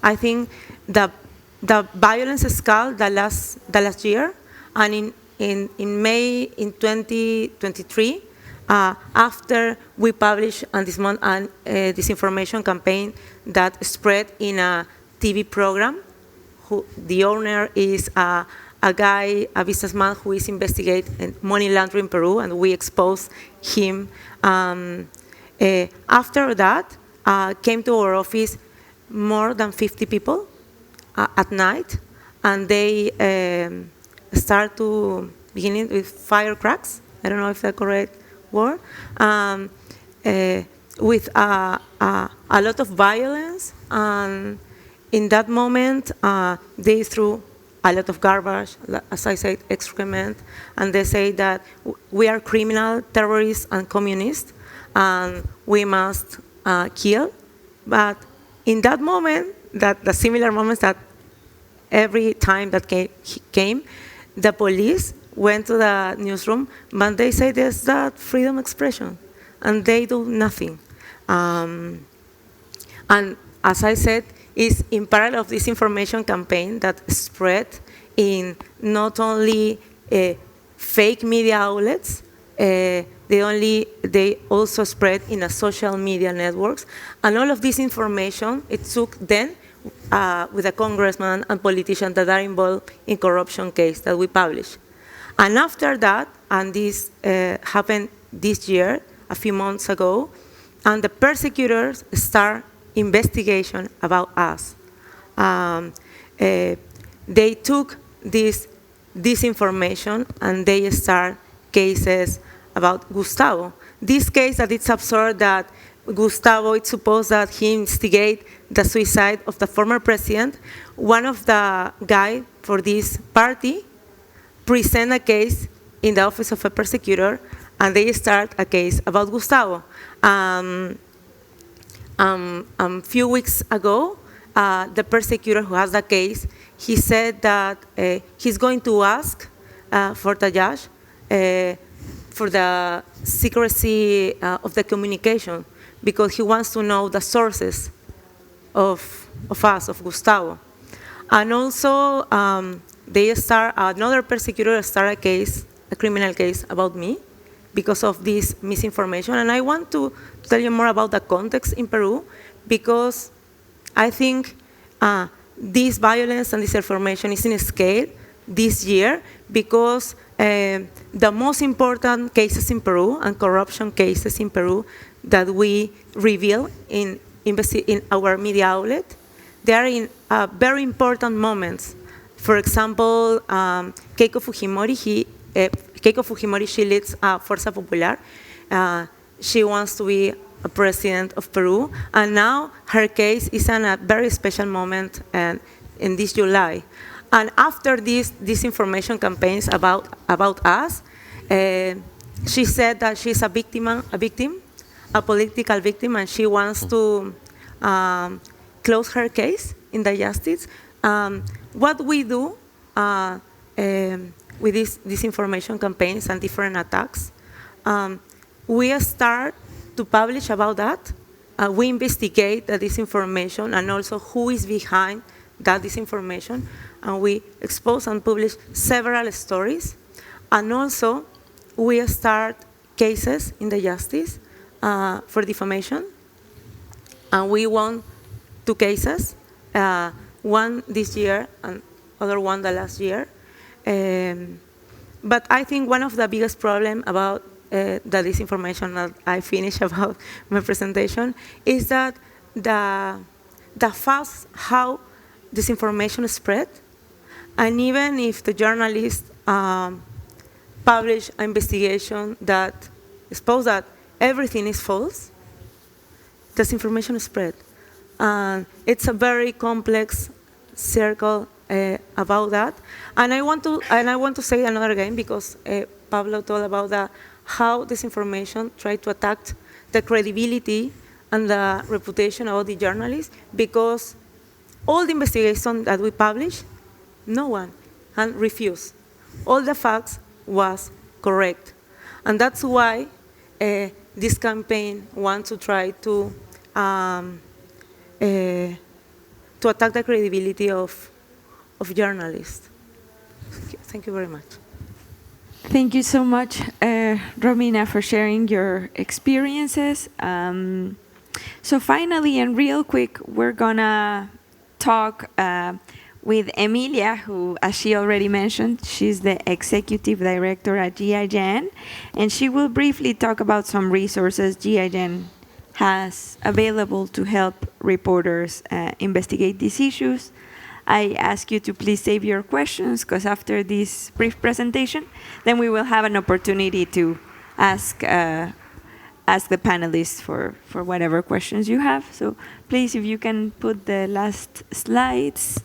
I think, the violence scale the last year, and in May in 2023, after we published on this month a disinformation campaign that spread in a TV program, the owner is a guy, a businessman who is investigating money laundering in Peru, and we exposed him. After that, came to our office more than 50 people at night, and they start to beginning with firecracks. I don't know if that's the correct word. With a lot of violence. In that moment, they threw a lot of garbage, as I said, excrement, and they say that we are criminal, terrorists, and communists, and we must kill. But in that moment, the similar moments that every time that came, the police went to the newsroom, but they say there's that freedom of expression, and they do nothing. And as I said, is in parallel of this information campaign that spread in not only fake media outlets, the they also spread in a social media networks. And all of this information, it took then with a congressman and politicians that are involved in corruption case that we published. And after that, and this happened this year, a few months ago, and the persecutors start investigation about us. They took this information and they start cases about Gustavo. This case that it's absurd that Gustavo, it's supposed that he instigated the suicide of the former president. One of the guys for this party present a case in the office of a prosecutor, and they start a case about Gustavo. A few weeks ago, the prosecutor who has the case, he said that he's going to ask for the judge for the secrecy of the communication, because he wants to know the sources of us, of Gustavo. And also, another prosecutor start a criminal case about me because of this misinformation. And I want to tell you more about the context in Peru, because I think this violence and disinformation is in scale this year, because the most important cases in Peru and corruption cases in Peru that we reveal in our media outlet, they are in very important moments. For example, Keiko Fujimori, she leads Fuerza Popular. She wants to be a president of Peru, and now her case is in a very special moment in this July. And after these disinformation campaigns about us, she said that she's a victim, a political victim, and she wants to close her case in the justice. What we do with these disinformation campaigns and different attacks, we start to publish about that. We investigate the disinformation and also who is behind that disinformation, and we expose and publish several stories. And also, we start cases in the justice for defamation, and we won 2 cases, one this year and other one the last year. But I think one of the biggest problems about the disinformation that I finished about my presentation is that the fast how disinformation spread, and even if the journalists publish an investigation that expose that everything is false, disinformation spread. It's a very complex circle about that. And I want to say another again, because Pablo told about how disinformation tried to attack the credibility and the reputation of the journalists, because all the investigations that we published, no one had refused. All the facts was correct. And that's why this campaign wants to try to attack the credibility of journalists. Thank you very much. Thank you so much, Romina, for sharing your experiences. So finally, and real quick, we're gonna talk with Emilia, who, as she already mentioned, she's the Executive Director at GIJN, and she will briefly talk about some resources GIJN has available to help reporters investigate these issues. I ask you to please save your questions, because after this brief presentation, then we will have an opportunity to ask the panelists for whatever questions you have. So please, if you can put the last slides.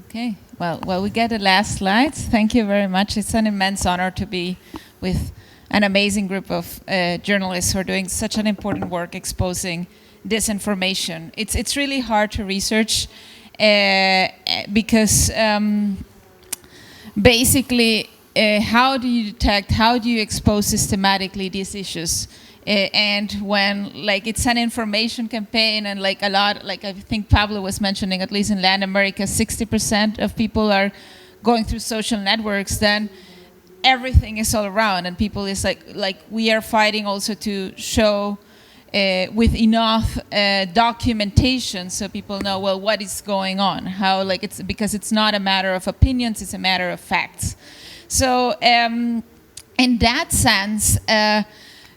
Okay, well, we get the last slides. Thank you very much. It's an immense honor to be with an amazing group of journalists who are doing such an important work exposing disinformation. It's really hard to research because basically, how do you detect, how do you expose systematically these issues? And when it's an information campaign, and a lot, I think Pablo was mentioning, at least in Latin America, 60% of people are going through social networks, then everything is all around, and people is like we are fighting also to show with enough documentation so people know, well, what is going on, how, like, it's because it's not a matter of opinions, it's a matter of facts. So in that sense,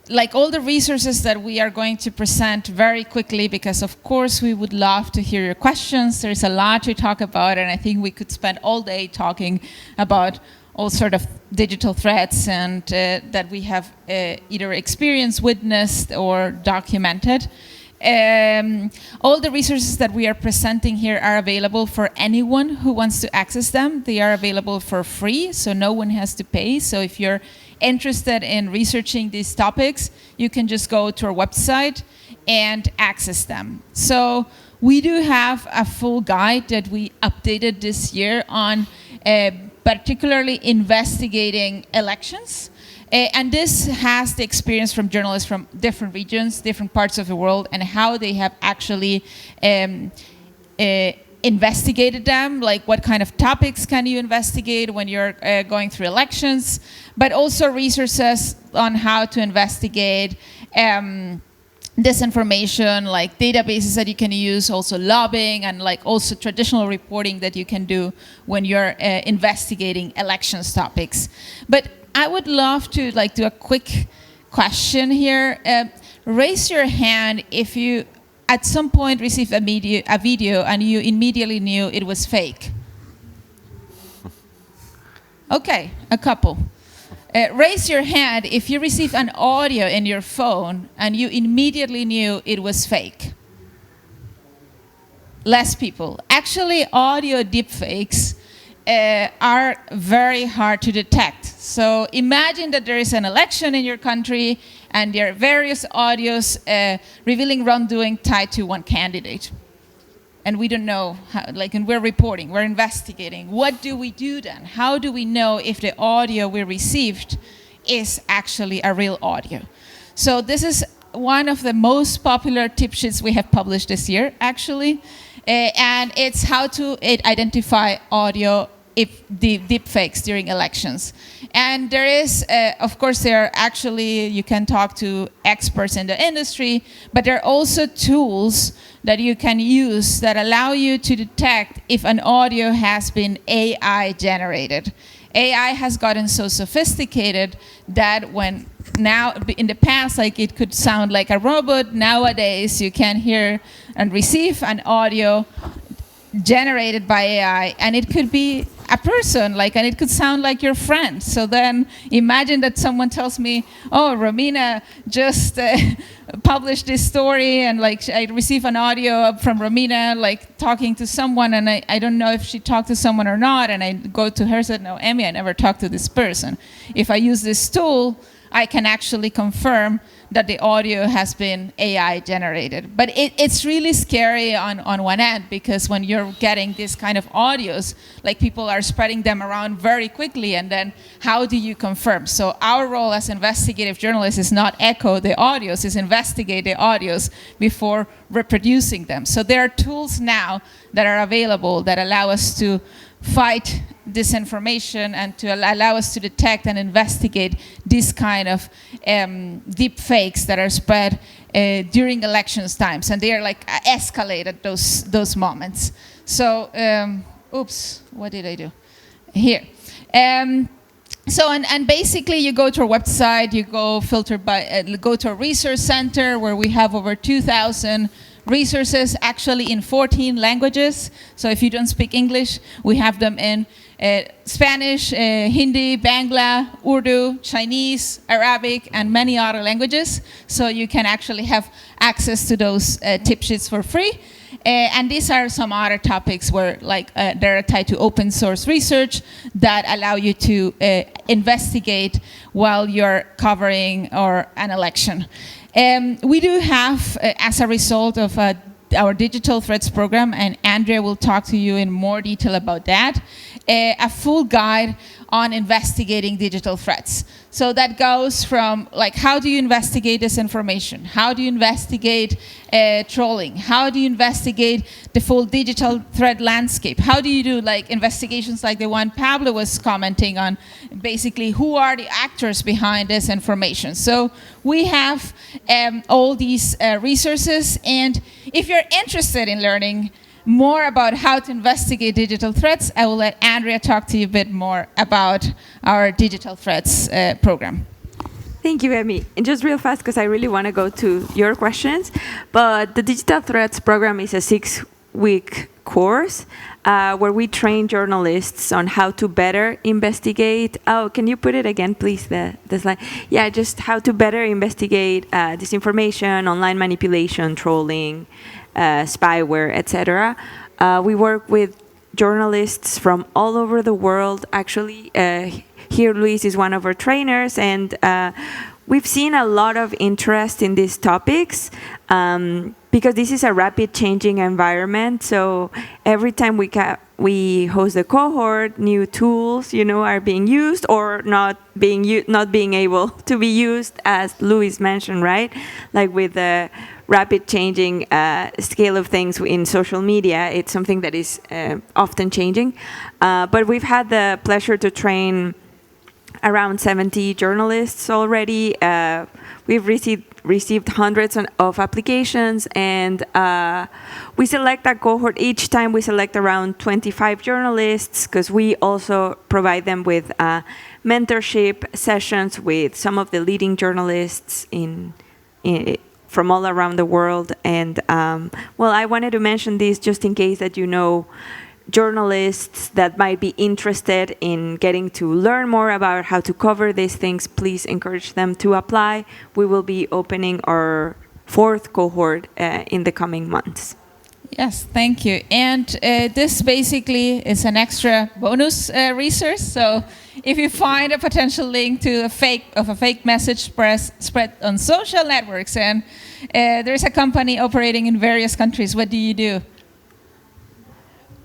like all the resources that we are going to present very quickly, because of course we would love to hear your questions. There's a lot to talk about, and I think we could spend all day talking about all sort of digital threats and that we have either experienced, witnessed, or documented. All the resources that we are presenting here are available for anyone who wants to access them. They are available for free, so no one has to pay. So if you're interested in researching these topics, you can just go to our website and access them. So we do have a full guide that we updated this year on particularly investigating elections. And this has the experience from journalists from different regions, different parts of the world, and how they have actually investigated them, like what kind of topics can you investigate when you're going through elections, but also resources on how to investigate disinformation, like databases that you can use, also lobbying, and like also traditional reporting that you can do when you're investigating elections topics. But I would love to like do a quick question here. Raise your hand if you at some point received a video and you immediately knew it was fake. Okay, a couple. Raise your hand if you received an audio in your phone and you immediately knew it was fake. Less people. Actually, audio deepfakes are very hard to detect. So imagine that there is an election in your country and there are various audios revealing wrongdoing tied to one candidate. And we don't know how, like, and we're reporting, we're investigating. What do we do then? How do we know if the audio we received is actually a real audio? So this is one of the most popular tip sheets we have published this year, actually. And it's how to identify audio deepfakes during elections. And there is, of course, there are actually, you can talk to experts in the industry, but there are also tools that you can use that allow you to detect if an audio has been AI generated. AI has gotten so sophisticated that when now, in the past, like it could sound like a robot, nowadays you can hear and receive an audio generated by AI, and it could be a person, like, and it could sound like your friend. So then imagine that someone tells me, oh, Romina just published this story, and like I receive an audio from Romina, like talking to someone, and I don't know if she talked to someone or not, and I go to her and said, no, Emmy, I never talked to this person. If I use this tool, I can actually confirm that the audio has been AI generated. But it's really scary on one end, because when you're getting this kind of audios, like people are spreading them around very quickly, and then how do you confirm? So our role as investigative journalists is not echo the audios, is investigate the audios before reproducing them. So there are tools now that are available that allow us to fight disinformation and to allow us to detect and investigate this kind of deep fakes that are spread during elections times, and they are like escalated those moments. So, oops, what did I do? Here. So, and basically you go to our website, you go filter by, go to a resource center where we have over 2,000 resources, actually in 14 languages. So if you don't speak English, we have them in Spanish, Hindi, Bangla, Urdu, Chinese, Arabic, and many other languages. So you can actually have access to those tip sheets for free. And these are some other topics where, like, they're tied to open source research that allow you to investigate while you're covering an election. We do have, as a result of our digital threats program, and Andrea will talk to you in more detail about that, a full guide on investigating digital threats. So that goes from like, how do you investigate disinformation? How do you investigate trolling? How do you investigate the full digital threat landscape? How do you do like investigations like the one Pablo was commenting on, basically who are the actors behind this information? So we have all these resources, and if you're interested in learning more about how to investigate digital threats, I will let Andrea talk to you a bit more about our digital threats program. Thank you, Emmy. And just real fast, because I really want to go to your questions, but the Digital Threats program is a 6-week course where we train journalists on how to better investigate. Oh, can you put it again, please, the slide? Yeah, just how to better investigate disinformation, online manipulation, trolling, spyware, etc. We work with journalists from all over the world. Actually, here Luis is one of our trainers, and we've seen a lot of interest in these topics because this is a rapid changing environment. So every time we host a cohort, new tools, are being used or not being able to be used, as Luis mentioned, right? Like with the rapid changing scale of things in social media, it's something that is often changing. But we've had the pleasure to train around 70 journalists already. We've received hundreds of applications, and we select a cohort. Each time we select around 25 journalists, because we also provide them with mentorship sessions with some of the leading journalists from all around the world. And well, I wanted to mention this just in case that journalists that might be interested in getting to learn more about how to cover these things. Please encourage them to apply. We will be opening our 4th cohort in the coming months. Yes, thank you. And this basically is an extra bonus resource. So if you find a potential link to a fake message spread on social networks, and there's a company operating in various countries, what do?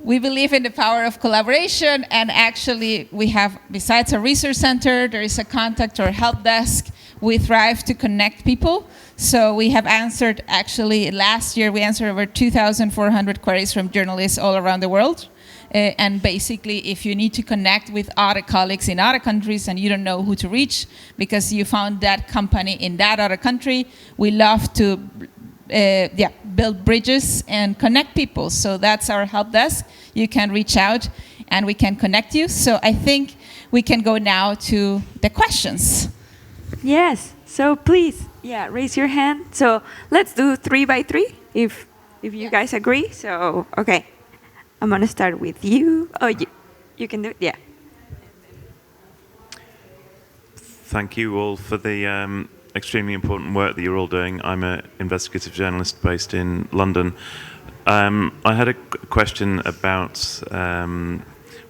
We believe in the power of collaboration, and actually we have, besides a research center, there is a contact or help desk. We thrive to connect people. So we have answered, actually last year we answered over 2,400 queries from journalists all around the world. And basically, if you need to connect with other colleagues in other countries and you don't know who to reach because you found that company in that other country, we love to build bridges and connect people. So that's our help desk. You can reach out and we can connect you. So I think we can go now to the questions. Yes, so please, raise your hand. So let's do 3 by 3 if you guys agree. So, okay, I'm gonna start with you. Oh, you can do it, yeah. Thank you all for the extremely important work that you're all doing. I'm an investigative journalist based in London. I had a question about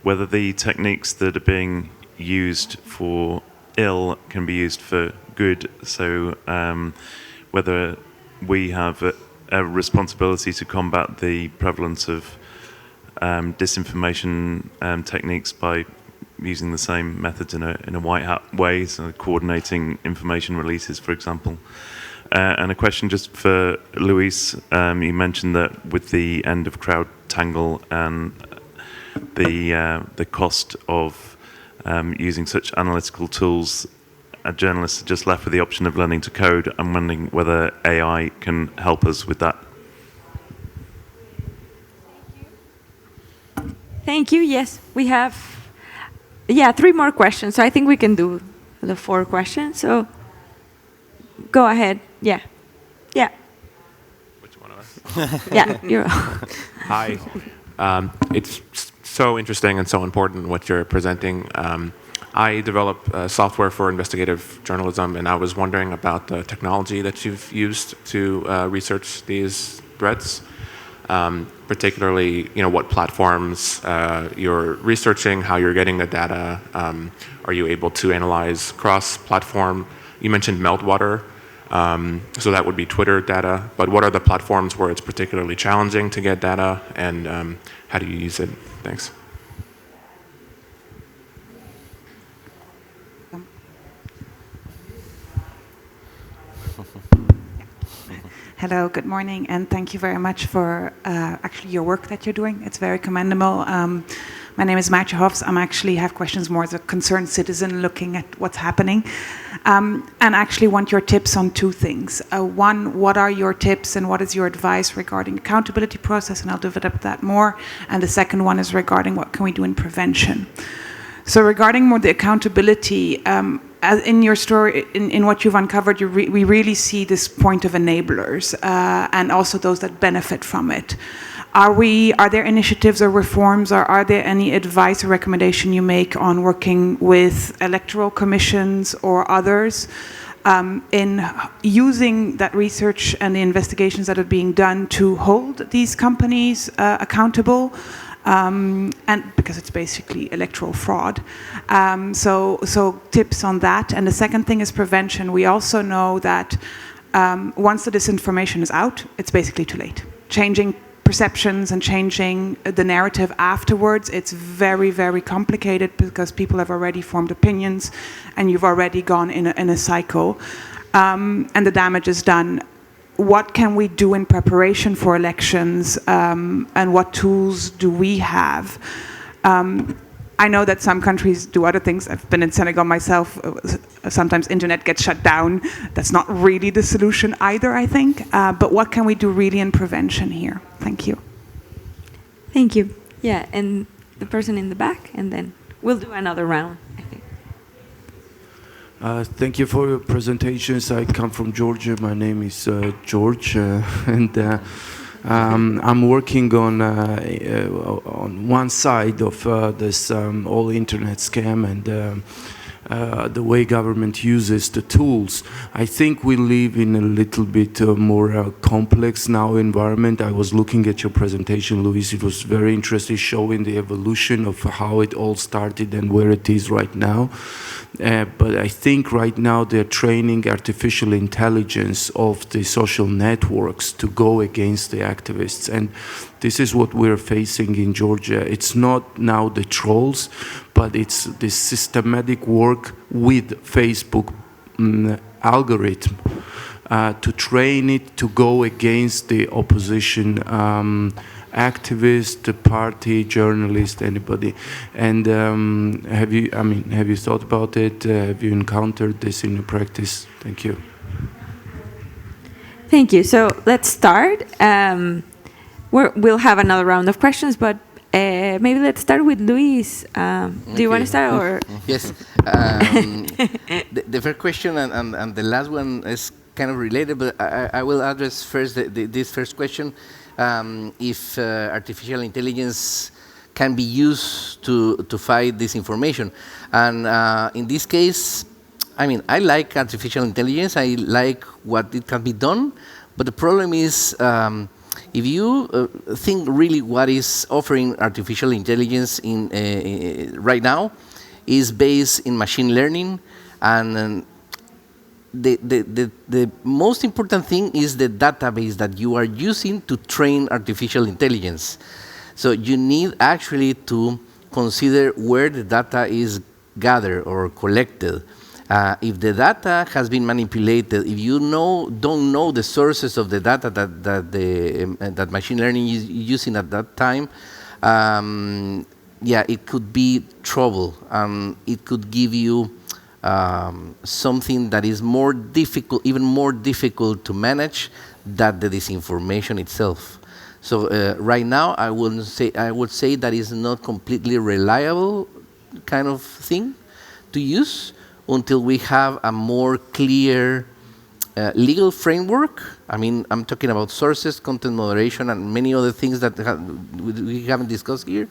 whether the techniques that are being used for ill can be used for good. So whether we have a responsibility to combat the prevalence of disinformation techniques by using the same methods in a white hat way, so coordinating information releases, for example. And a question just for Luis. You mentioned that with the end of CrowdTangle and the cost of using such analytical tools, journalists are just left with the option of learning to code. I'm wondering whether AI can help us with that. Thank you. Yes, we have 3 more questions. So I think we can do the 4 questions. So go ahead. Yeah. Which one of us? Yeah, you're. Hi. It's so interesting and so important what you're presenting. I develop software for investigative journalism, and I was wondering about the technology that you've used to research these threats. Particularly, what platforms you're researching, how you're getting the data. Are you able to analyze cross-platform? You mentioned meltwater, so that would be Twitter data. But what are the platforms where it's particularly challenging to get data, and how do you use it? Thanks. Hello, good morning, and thank you very much for actually your work that you're doing. It's very commendable. My name is Maartje Hofs. I'm actually have questions more as a concerned citizen looking at what's happening, and actually want your tips on two things. One, what are your tips and what is your advice regarding accountability process, and I'll develop that more. And the second one is regarding what can we do in prevention. So regarding more the accountability, as in your story, in what you've uncovered, we really see this point of enablers and also those that benefit from it. Are there initiatives or reforms, or are there any advice or recommendation you make on working with electoral commissions or others in using that research and the investigations that are being done to hold these companies accountable? And because it's basically electoral fraud. So tips on that. And the second thing is prevention. We also know that once the disinformation is out, it's basically too late. Changing perceptions and changing the narrative afterwards, it's very, very complicated because people have already formed opinions and you've already gone in a cycle. And the damage is done. What can we do in preparation for elections, and what tools do we have? I know that some countries do other things. I've been in Senegal myself. Sometimes internet gets shut down. That's not really the solution either, I think. But what can we do really in prevention here? Thank you. Thank you. Yeah, and the person in the back, and then we'll do another round, I think. Thank you for your presentations. I come from Georgia. My name is George, and I'm working on one side of this all internet scam and the way government uses the tools. I think we live in a little bit more complex now environment. I was looking at your presentation, Luis. It was very interesting, showing the evolution of how it all started and where it is right now. But I think right now they're training artificial intelligence of the social networks to go against the activists. And this is what we're facing in Georgia. It's not now the trolls, but it's the systematic work with Facebook algorithm to train it to go against the opposition activist, the party, journalist, anybody. And have you thought about it? Have you encountered this in your practice? Thank you. Thank you. So let's start. We'll have another round of questions, but maybe let's start with Luis. Do you want to start? Or? Yes. The first question and the last one is kind of related, but I will address first this first question. If artificial intelligence can be used to fight disinformation. And in this case, I mean, I like artificial intelligence. I like what it can be done. But the problem is, if you think really what is offering artificial intelligence right now is based in machine learning, and the most important thing is the database that you are using to train artificial intelligence. So you need actually to consider where the data is gathered or collected. If the data has been manipulated, if you don't know the sources of the data that machine learning is using at that time, yeah, it could be trouble. It could give you something that is more difficult, even more difficult to manage than the disinformation itself. So right now, I would say that is not completely reliable kind of thing to use until we have a more clear legal framework. I mean, I'm talking about sources, content moderation, and many other things that we haven't discussed here.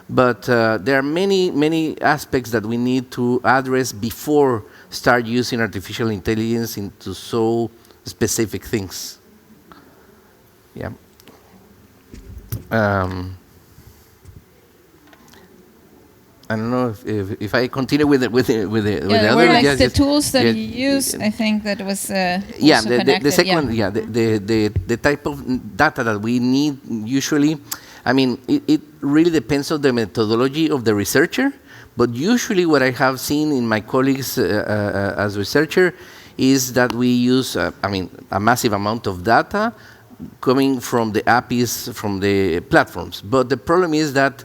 But there are many aspects that we need to address before start using artificial intelligence into so specific things. Yeah. I don't know if I continue with the other. Like the tools that you use. I think that was yeah. The second the type of data that we need usually. I mean, it really depends on the methodology of the researcher, but usually what I have seen in my colleagues as researcher is that we use, a massive amount of data coming from the APIs from the platforms. But the problem is that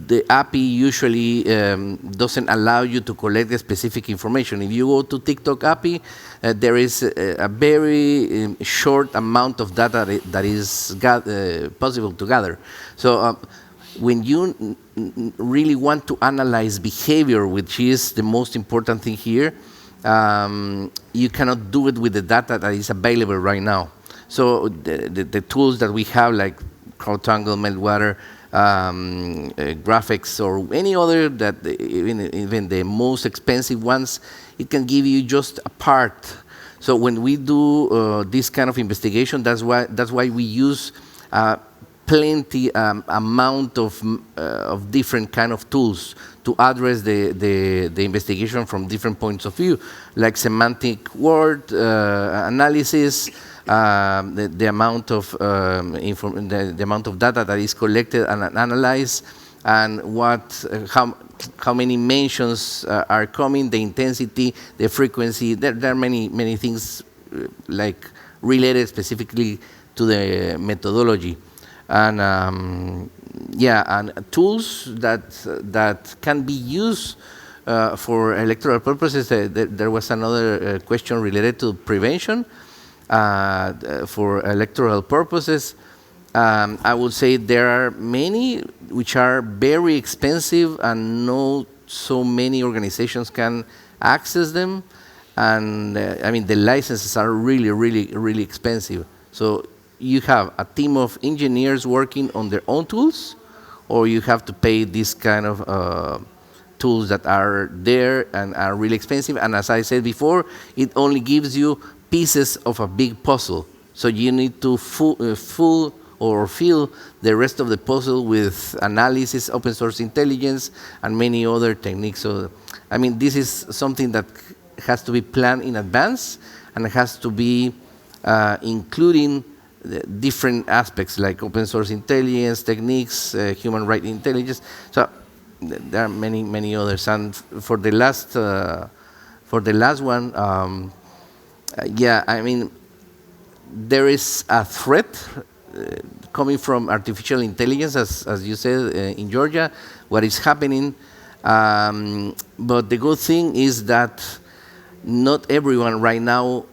the API usually doesn't allow you to collect the specific information. If you go to TikTok API, there is a very short amount of data that is possible to gather. So when you really want to analyze behavior, which is the most important thing here, you cannot do it with the data that is available right now. So the tools that we have, like CrowdTangle, Meltwater, graphics, or any other that even the most expensive ones, it can give you just a part. So when we do this kind of investigation, that's why we use plenty amount of different kind of tools to address the investigation from different points of view, like semantic word analysis, the amount of the amount of data that is collected and analyzed, and how many mentions are coming, the intensity, the frequency. There are many things like related specifically to the methodology, and and tools that can be used for electoral purposes. There was another question related to prevention. For electoral purposes, I would say there are many which are very expensive and not so many organizations can access them. And the licenses are really expensive. So you have a team of engineers working on their own tools, or you have to pay this kind of tools that are there and are really expensive. And as I said before, it only gives you pieces of a big puzzle. So you need to fill the rest of the puzzle with analysis, open source intelligence, and many other techniques. So, this is something that has to be planned in advance, and it has to be including different aspects like open source intelligence, techniques, human rights intelligence. So there are many others. And for the last one, there is a threat coming from artificial intelligence, as you said, in Georgia, what is happening. But the good thing is that not everyone right now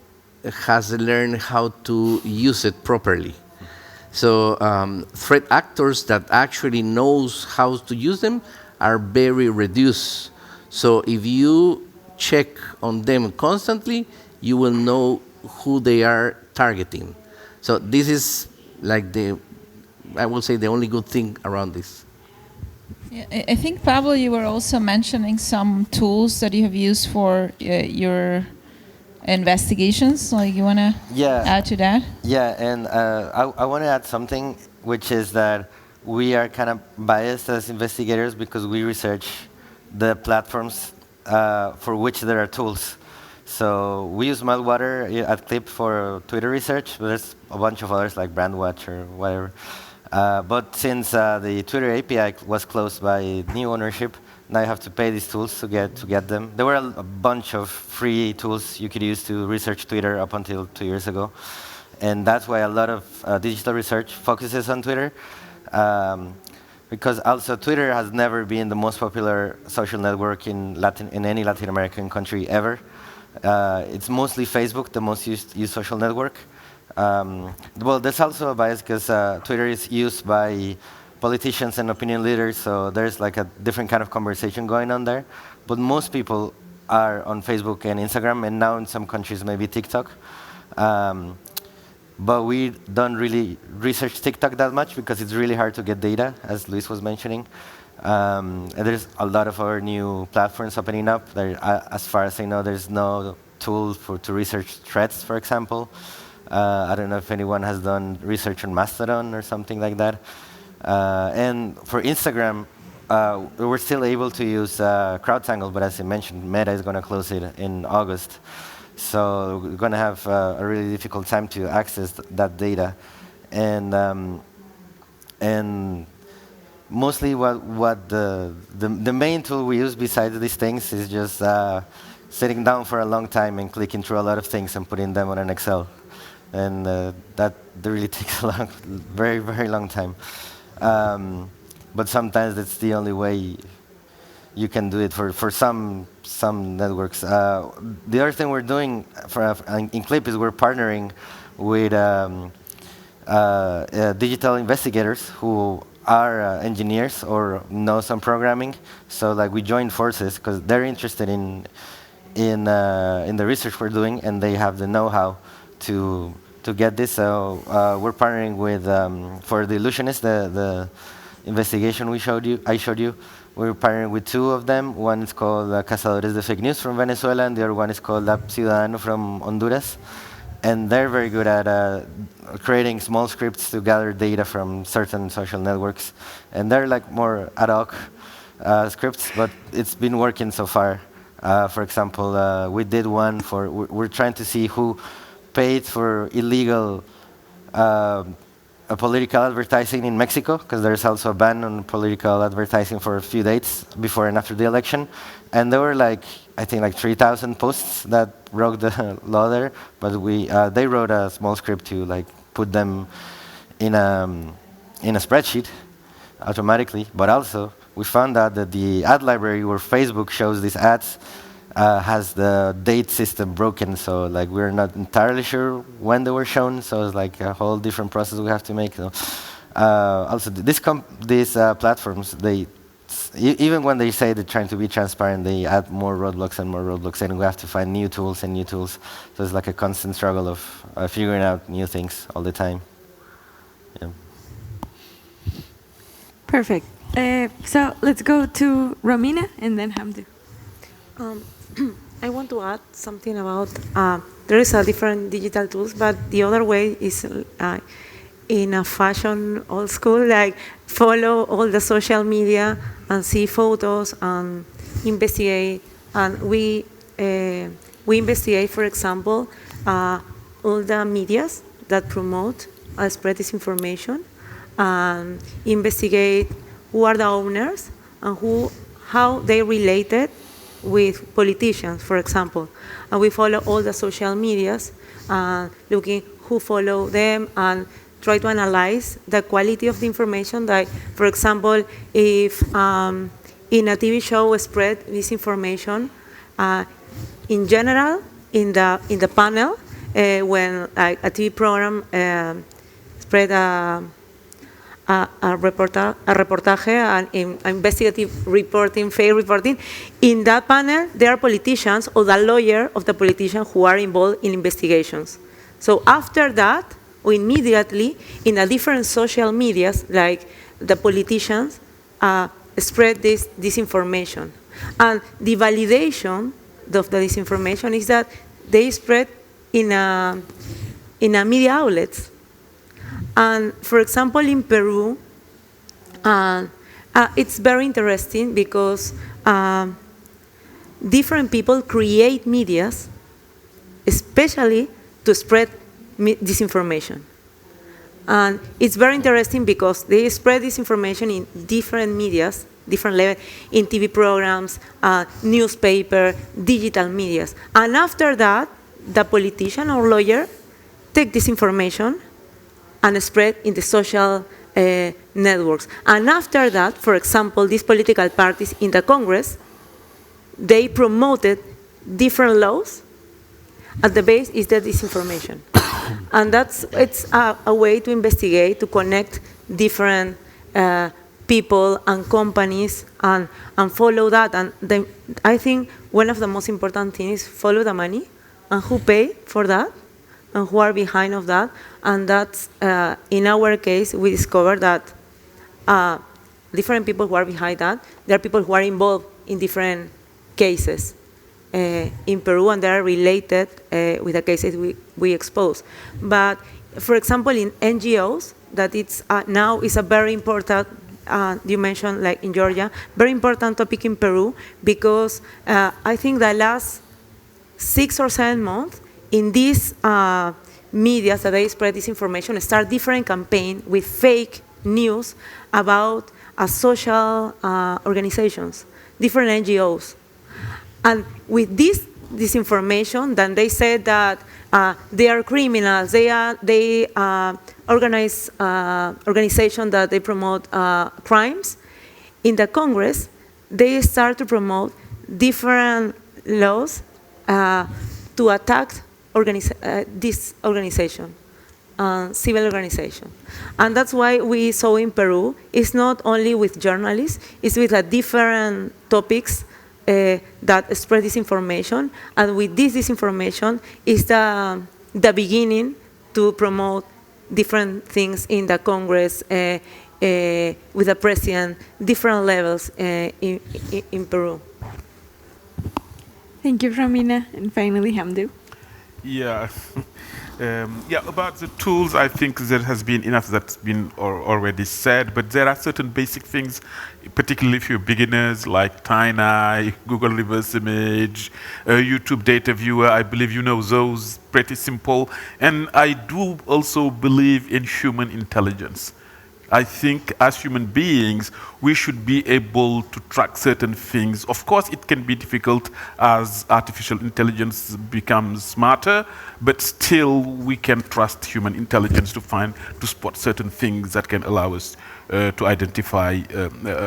has learned how to use it properly. So threat actors that actually knows how to use them are very reduced. So if you check on them constantly, you will know who they are targeting. So this is like I will say the only good thing around this. Yeah, I think, Pablo, you were also mentioning some tools that you have used for your investigations. Like, you want to add to that? Yeah, and I want to add something, which is that we are kind of biased as investigators because we research the platforms for which there are tools. So we use Meltwater at Clip for Twitter research, but there's a bunch of others like Brandwatch or whatever. But since the Twitter API was closed by new ownership, now you have to pay these tools to get them. There were a bunch of free tools you could use to research Twitter up until 2 years ago. And that's why a lot of digital research focuses on Twitter. Because also Twitter has never been the most popular social network in any Latin American country ever. It's mostly Facebook, the most used social network. Well, there's also a bias because Twitter is used by politicians and opinion leaders, so there's like a different kind of conversation going on there. But most people are on Facebook and Instagram, and now in some countries maybe TikTok. But we don't really research TikTok that much because it's really hard to get data, as Luis was mentioning. And there's a lot of other new platforms opening up. As far as I know, there's no tool to research threats, for example. I don't know if anyone has done research on Mastodon or something like that. And for Instagram, we're still able to use CrowdTangle, but as I mentioned, Meta is going to close it in August. So we're going to have a really difficult time to access that data. And mostly what the main tool we use besides these things is just sitting down for a long time and clicking through a lot of things and putting them on an Excel. And that really takes a very, very long time. But sometimes that's the only way you can do it for some networks. The other thing we're doing in Clip is we're partnering with digital investigators who are engineers or know some programming. So like we join forces because they're interested in the research we're doing, and they have the know-how to get this. So we're partnering with for the illusionist, the investigation I showed you. We're partnering with two of them. One is called Cazadores de Fake News from Venezuela, and the other one is called Lab Ciudadano from Honduras. And they're very good at creating small scripts to gather data from certain social networks. And they're like more ad hoc scripts, but it's been working so far. For example, we did one for, we're trying to see who paid for illegal political advertising in Mexico, because there's also a ban on political advertising for a few days before and after the election. And there were like, I think like 3,000 posts that broke the law there, but they wrote a small script to like put them in a spreadsheet automatically. But also, we found out that the ad library where Facebook shows these ads has the date system broken, so like we're not entirely sure when they were shown, so it's like a whole different process we have to make. So, also, these platforms, even when they say they're trying to be transparent, they add more roadblocks and more roadblocks, and we have to find new tools and new tools. So it's like a constant struggle of figuring out new things all the time. Yeah. Perfect. So let's go to Romina and then Hamdu. I want to add something about, there is a different digital tools, but the other way is in a fashion old school, like follow all the social media and see photos and investigate. And we investigate, for example, all the medias that promote spread disinformation, and investigate who are the owners and how they related with politicians, for example. And we follow all the social medias, looking who follow them and try to analyze the quality of the information. That, for example, if in a TV show spread misinformation, in general, in the panel, when a TV program spread a reportage, an investigative reporting, fair reporting. In that panel, there are politicians or the lawyer of the politician who are involved in investigations. So after that, or immediately, in the different social medias, like the politicians spread this disinformation. And the validation of the disinformation is that they spread in a media outlets. And for example, in Peru, it's very interesting because different people create medias, especially to spread disinformation. And it's very interesting because they spread disinformation in different medias, different levels, in TV programs, newspaper, digital medias. And after that, the politician or lawyer take this information and spread in the social networks. And after that, for example, these political parties in the Congress, they promoted different laws. At the base is the disinformation. And it's a way to investigate, to connect different people and companies and follow that. And I think one of the most important things is follow the money and who pay for that and who are behind of that. And that's, in our case, we discovered that different people who are behind that, there are people who are involved in different cases in Peru, and they are related with the cases we expose. But for example, in NGOs, that it's now is a very important, you mentioned like in Georgia, very important topic in Peru, because I think the last 6 or 7 months, in these media that they spread disinformation, start different campaign with fake news about social organizations, different NGOs. And with this disinformation. Then they said that they are criminals. They organize organization that they promote crimes. In the Congress, they start to promote different laws to attack this organization, civil organization. And that's why we saw in Peru, it's not only with journalists, it's with different topics that spread disinformation. And with this disinformation is the beginning to promote different things in the Congress, with the president, different levels in Peru. Thank you, Romina. And finally, Hamdu. Yeah. Yeah, about the tools, I think there has been enough that's been already said, but there are certain basic things, particularly if you're beginners, like TinyEye, Google Reverse Image, YouTube Data Viewer. I believe you know those, pretty simple. And I do also believe in human intelligence. I think as human beings, we should be able to track certain things. Of course, it can be difficult as artificial intelligence becomes smarter, but still we can trust human intelligence to spot certain things that can allow us to identify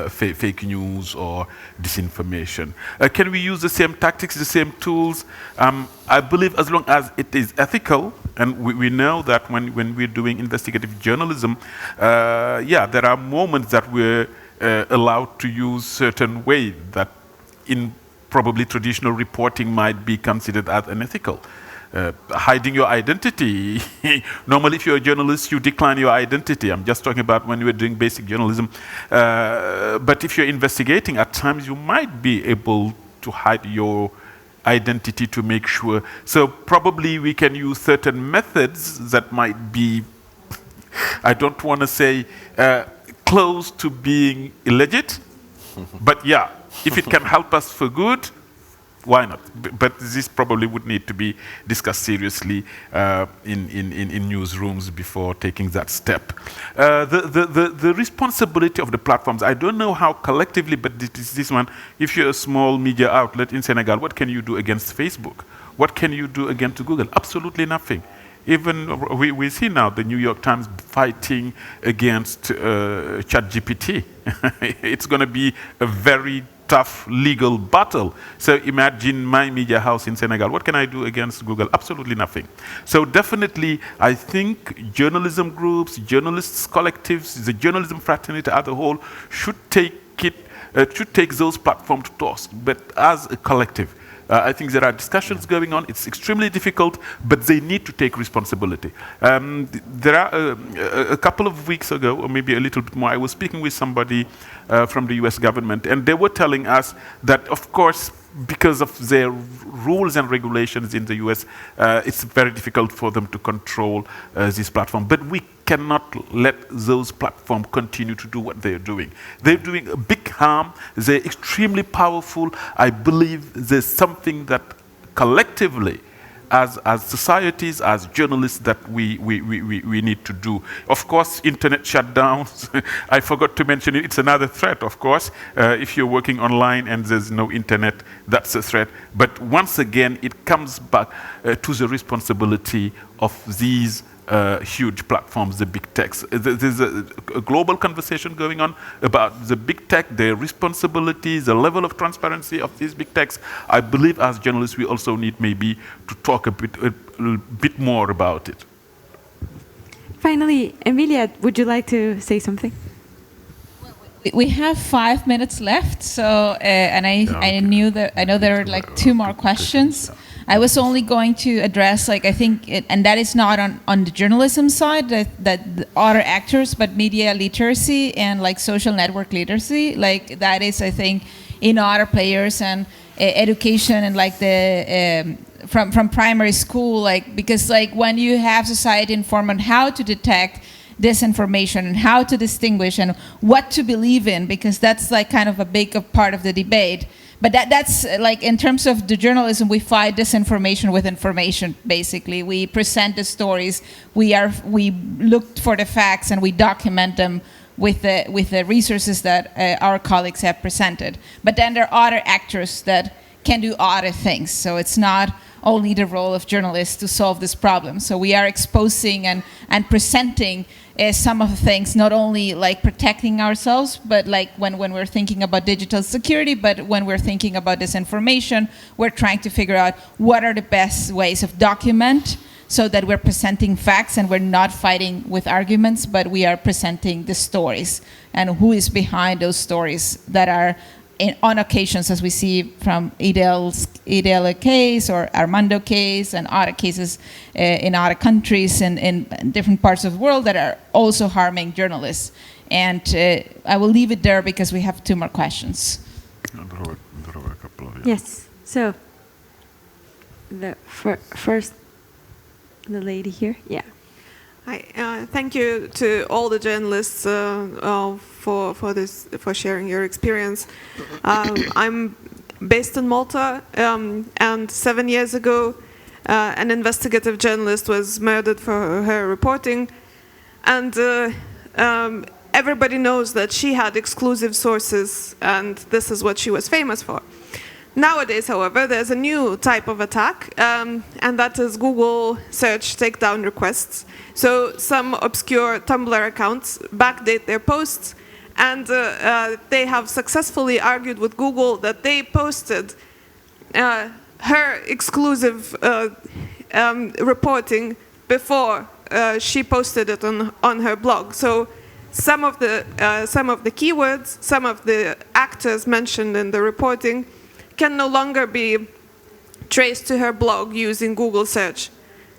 fake news or disinformation. Can we use the same tactics, the same tools? I believe as long as it is ethical, and we know that when we're doing investigative journalism, yeah, there are moments that we're allowed to use certain way that in probably traditional reporting might be considered as unethical. Hiding your identity. Normally, if you're a journalist, you decline your identity. I'm just talking about when you were doing basic journalism. But if you're investigating, at times you might be able to hide your identity to make sure. So probably we can use certain methods that might be, I don't want to say close to being illegit, but yeah, if it can help us for good, why not? But this probably would need to be discussed seriously in newsrooms before taking that step. The responsibility of the platforms, I don't know how collectively, but this one, if you're a small media outlet in Senegal, what can you do against Facebook? What can you do against Google? Absolutely nothing. Even we see now the New York Times fighting against ChatGPT. It's going to be a very tough legal battle. So imagine my media house in Senegal. What can I do against Google? Absolutely nothing. So definitely, I think journalism groups, journalists collectives, the journalism fraternity as a whole should take those platforms to task, but as a collective. I think there are discussions going on. It's extremely difficult, but they need to take responsibility. There are a couple of weeks ago, or maybe a little bit more, I was speaking with somebody from the US government, and they were telling us that, of course, because of their rules and regulations in the US, it's very difficult for them to control this platform. But we cannot let those platforms continue to do what they're doing. They're doing a big harm. They're extremely powerful. I believe there's something that collectively, as societies, as journalists, that we need to do. Of course, internet shutdowns, I forgot to mention it, it's another threat, of course. If you're working online and there's no internet, that's a threat. But once again, it comes back to the responsibility of these huge platforms, the big techs. There's a global conversation going on about the big tech, their responsibilities, the level of transparency of these big techs. I believe as journalists we also need maybe to talk a bit more about it. Finally, Emilia, would you like to say something? We have 5 minutes left, so and I know there are like 2 more questions. I was only going to address, like, I think, and that is not on the journalism side, that the other actors, but media literacy and like social network literacy, like that is, I think, in other players and education and like the from primary school, like, because like when you have society informed on how to detect disinformation and how to distinguish and what to believe in, because that's like kind of a big part of the debate. But that's like, in terms of the journalism, we fight disinformation with information, basically. We present the stories, we look for the facts, and we document them with the resources that our colleagues have presented. But then there are other actors that can do other things. So it's not only the role of journalists to solve this problem. So we are exposing and presenting some of the things, not only like protecting ourselves, but like when we're thinking about digital security, but when we're thinking about disinformation, we're trying to figure out what are the best ways of document so that we're presenting facts and we're not fighting with arguments, but we are presenting the stories and who is behind those stories that are on occasions, as we see from Idel case or Armando case and other cases in other countries and in different parts of the world that are also harming journalists. And I will leave it there because we have 2 more questions. Yes. So the first, the lady here. Yeah. Hi, thank you to all the journalists for sharing your experience. I'm based in Malta, and 7 years ago, an investigative journalist was murdered for her reporting, and everybody knows that she had exclusive sources, and this is what she was famous for. Nowadays, however, there's a new type of attack, and that is Google search takedown requests. So some obscure Tumblr accounts backdate their posts, and they have successfully argued with Google that they posted her exclusive reporting before she posted it on her blog. So some of the keywords, some of the actors mentioned in the reporting can no longer be traced to her blog using Google search.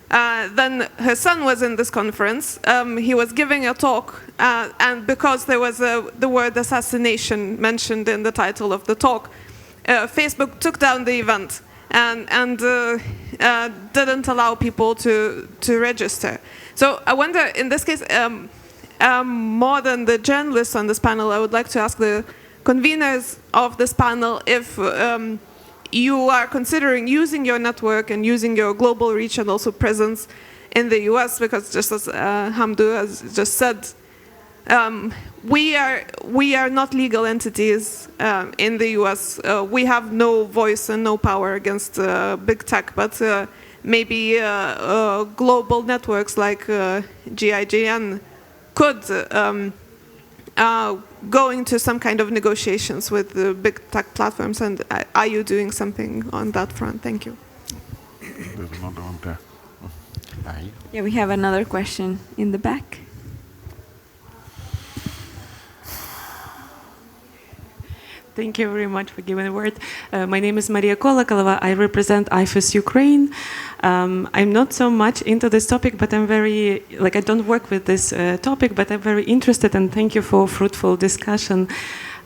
Then her son was in this conference. He was giving a talk, and because there was the word assassination mentioned in the title of the talk, Facebook took down the event and didn't allow people to register. So I wonder, in this case, more than the journalists on this panel, I would like to ask the conveners of this panel if you are considering using your network and using your global reach and also presence in the US, because just as Hamdou has just said, we are not legal entities in the US. We have no voice and no power against big tech, but maybe global networks like GIJN could go into some kind of negotiations with the big tech platforms, and are you doing something on that front? Thank you. There's another one there. Yeah, we have another question in the back. Thank you very much for giving the word. My name is Maria Kolokolova. I represent IFES Ukraine. I'm not so much into this topic, but I'm very, I don't work with this topic, but I'm very interested, and thank you for fruitful discussion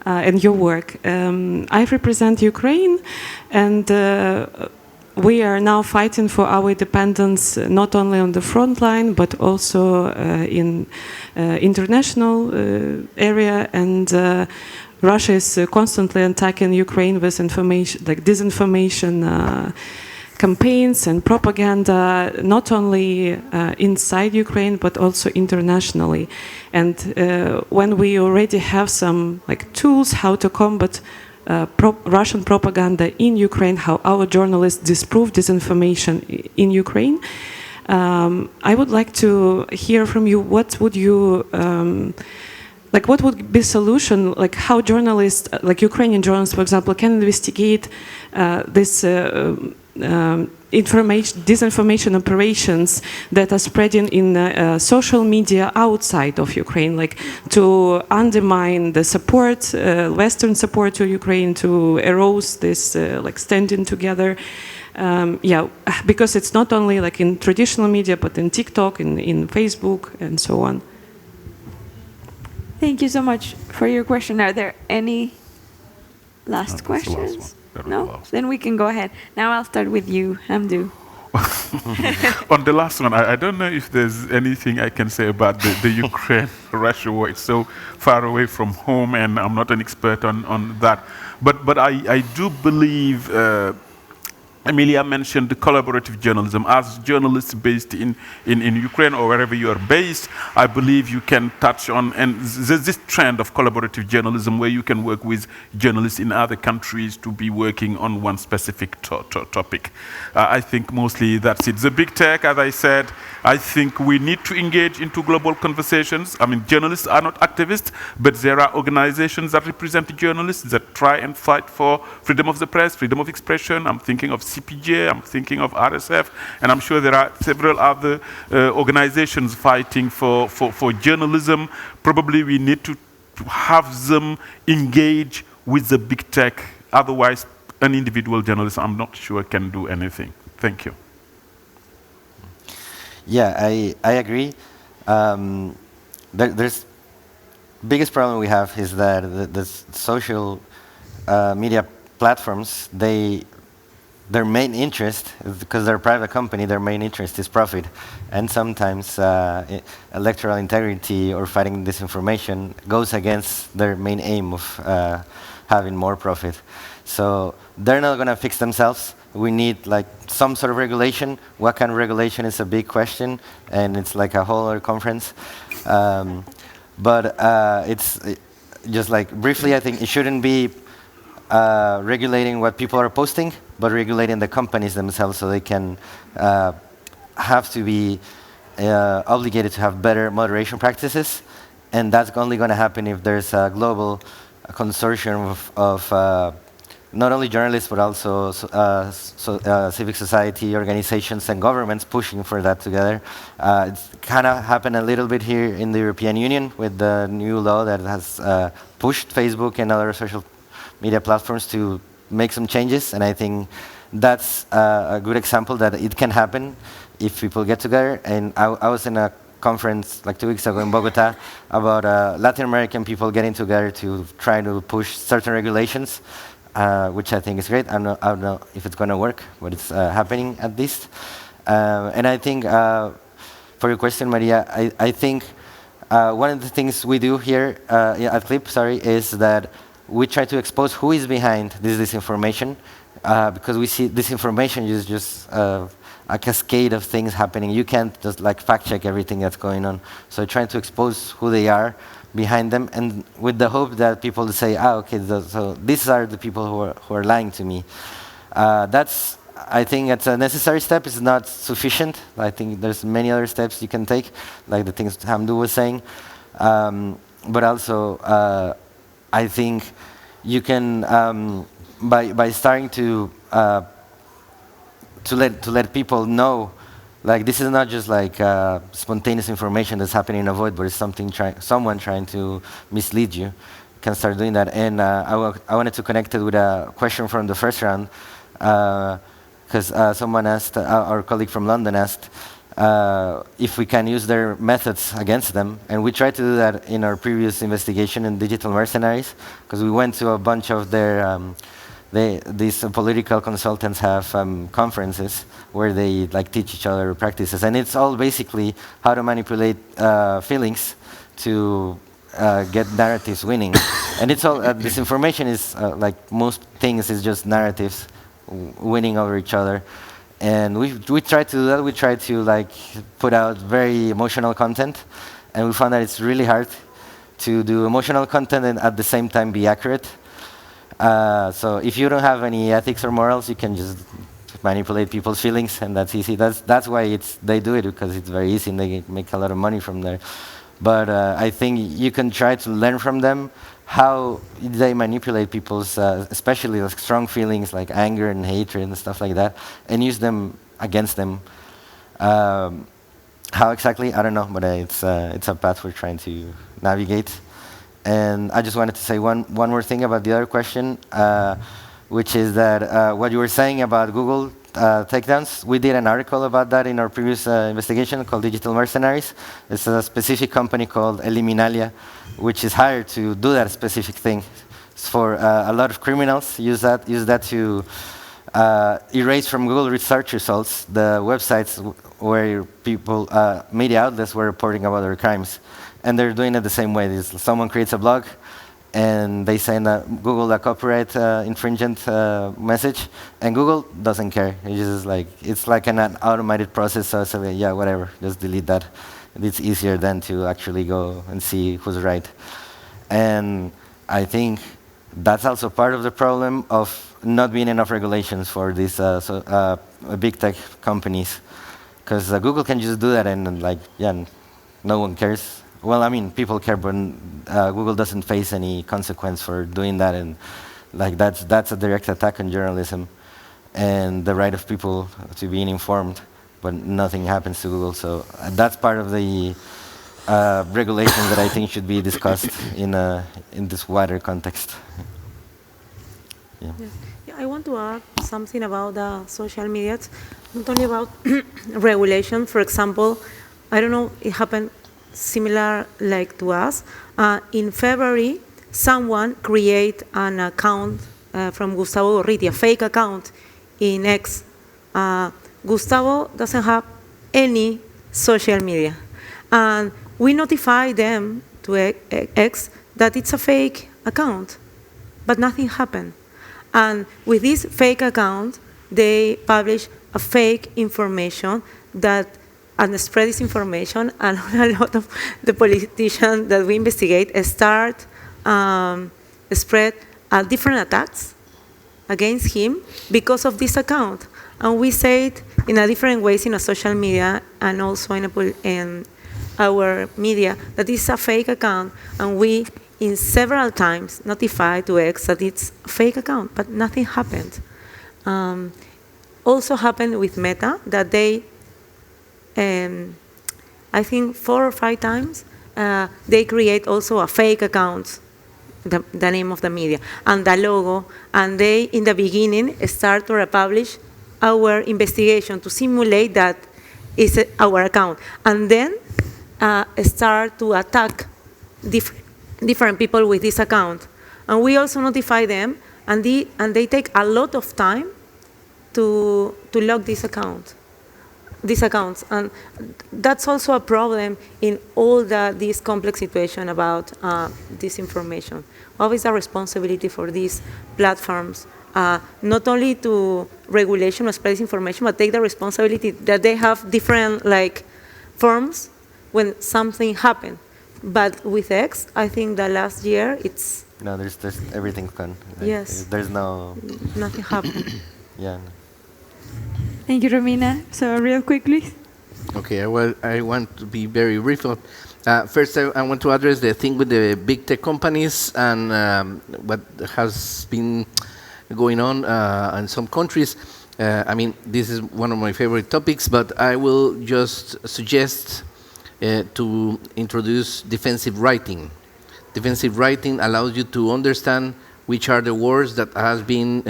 and your work. I represent Ukraine, and we are now fighting for our independence, not only on the front line, but also in international area, and Russia is constantly attacking Ukraine with information, like disinformation campaigns and propaganda, not only inside Ukraine, but also internationally. And when we already have some tools how to combat Russian propaganda in Ukraine, how our journalists disprove disinformation in Ukraine, I would like to hear from you, what would you what would be solution, how journalists, Ukrainian journalists, for example, can investigate this disinformation operations that are spreading in social media outside of Ukraine, to undermine the support, Western support to Ukraine, to erode this standing together. Because it's not only in traditional media, but in TikTok, in Facebook, and so on. Thank you so much for your question. Are there any last questions? No? Then we can go ahead. Now I'll start with you, Hamdou. On the last one, I don't know if there's anything I can say about the Ukraine-Russia war. It's so far away from home, and I'm not an expert on that. But I do believe Emilia mentioned the collaborative journalism. As journalists based in Ukraine or wherever you are based, I believe you can touch on, and there's this trend of collaborative journalism where you can work with journalists in other countries to be working on one specific topic. I think mostly that's it. The big tech, as I said, I think we need to engage into global conversations. I mean, journalists are not activists, but there are organizations that represent journalists that try and fight for freedom of the press, freedom of expression. I'm thinking of CPJ, I'm thinking of RSF, and I'm sure there are several other organizations fighting for journalism. Probably we need to have them engage with the big tech. Otherwise, an individual journalist, I'm not sure, can do anything. Thank you. Yeah, I agree. There's biggest problem we have is that the social media platforms, their main interest, because they're a private company, their main interest is profit. And sometimes electoral integrity or fighting disinformation goes against their main aim of having more profit. So they're not going to fix themselves. We need like some sort of regulation. What kind of regulation is a big question, and it's like a whole other conference. But it's just like briefly, I think it shouldn't be regulating what people are posting, but regulating the companies themselves so they can have to be obligated to have better moderation practices. And that's only going to happen if there's a global consortium of not only journalists, but also civic society organizations and governments pushing for that together. It's kind of happened a little bit here in the European Union with the new law that has pushed Facebook and other social media platforms to make some changes, and I think that's a good example that it can happen if people get together. And I was in a conference like 2 weeks ago in Bogota about Latin American people getting together to try to push certain regulations, which I think is great. I don't know if it's going to work, but it's happening at least. And I think, for your question, Maria, I think one of the things we do here at CLIP, is that we try to expose who is behind this disinformation, because we see disinformation is just a cascade of things happening. You can't just like fact check everything that's going on. So trying to expose who they are behind them, and with the hope that people say, okay, so these are the people who are lying to me. I think it's a necessary step. It's not sufficient. I think there's many other steps you can take, like the things Hamdou was saying. But also, I think you can, by starting to let people know, like this is not just like spontaneous information that's happening in a void, but it's someone trying to mislead you. Can start doing that. And I wanted to connect it with a question from the first round, because someone asked, our colleague from London asked, if we can use their methods against them. And we tried to do that in our previous investigation in Digital Mercenaries, because we went to a bunch of their, these political consultants have conferences where they like teach each other practices. And it's all basically how to manipulate feelings to get narratives winning. And it's all, disinformation is like most things is just narratives winning over each other. And we try to do that. We try to like put out very emotional content, and we found that it's really hard to do emotional content and at the same time be accurate. So if you don't have any ethics or morals, you can just manipulate people's feelings, and that's easy. That's why they do it, because it's very easy and they make a lot of money from there. But I think you can try to learn from them how they manipulate people's, especially like strong feelings like anger and hatred and stuff like that, and use them against them. How exactly? I don't know, but it's a path we're trying to navigate. And I just wanted to say one more thing about the other question, which is that what you were saying about Google takedowns, we did an article about that in our previous investigation called Digital Mercenaries. It's a specific company called Eliminalia, which is hired to do that specific thing. It's for a lot of criminals use that to erase from Google search results the websites where people, media outlets were reporting about their crimes. And they're doing it the same way. Someone creates a blog, and they send Google a copyright infringement message, and Google doesn't care. It's like an automated process. So it's like, yeah, whatever, just delete that. It's easier than to actually go and see who's right. And I think that's also part of the problem of not being enough regulations for these big tech companies, because Google can just do that and no one cares. Well, I mean, people care, but Google doesn't face any consequence for doing that, and that's a direct attack on journalism and the right of people to being informed. But nothing happens to Google, so that's part of the regulations that I think should be discussed in this wider context. Yeah. Yeah, I want to add something about the social media. It's not only about regulation. For example, I don't know, it happened similar like to us. In February, someone create an account from Gustavo Gorriti, a fake account in X. Gustavo doesn't have any social media. And we notify them to X that it's a fake account, but nothing happened. And with this fake account, they publish a fake information and spread this information, and a lot of the politicians that we investigate start spread different attacks against him because of this account. And we say it in a different ways in a social media and also in our media that it's a fake account, and we in several times notify to X that it's a fake account, but nothing happened. Also happened with Meta that they, I think 4 or 5 times, they create also a fake account, the name of the media, and the logo, and they, in the beginning, start to republish our investigation to simulate that is our account, and then start to attack different people with this account. And we also notify them, and they take a lot of time to log these accounts. And that's also a problem in all this complex situation about disinformation. What is the responsibility for these platforms? Not only to regulation or spread information, but take the responsibility that they have different forms when something happened. But with X, I think that last year it's... No, there's everything's gone. Yes. There's no... Nothing happened. Yeah. Thank you, Romina. So real quickly. Okay, I want to be very brief. First, I want to address the thing with the big tech companies and what has been going on in some countries. I mean, this is one of my favorite topics, but I will just suggest to introduce defensive writing. Defensive writing allows you to understand which are the words that has been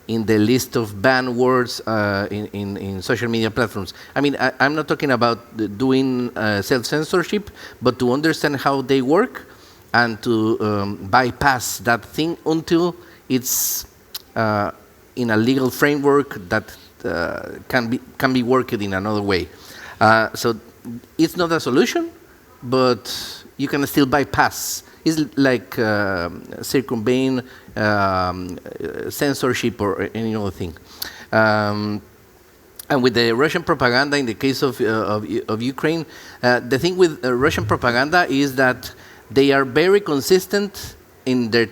in the list of banned words in social media platforms. I mean, I'm not talking about doing self-censorship, but to understand how they work and to bypass that thing until it's in a legal framework that can be worked in another way. So it's not a solution, but you can still bypass. It's like circumventing censorship or any other thing. And with the Russian propaganda, in the case of Ukraine, the thing with Russian propaganda is that they are very consistent in their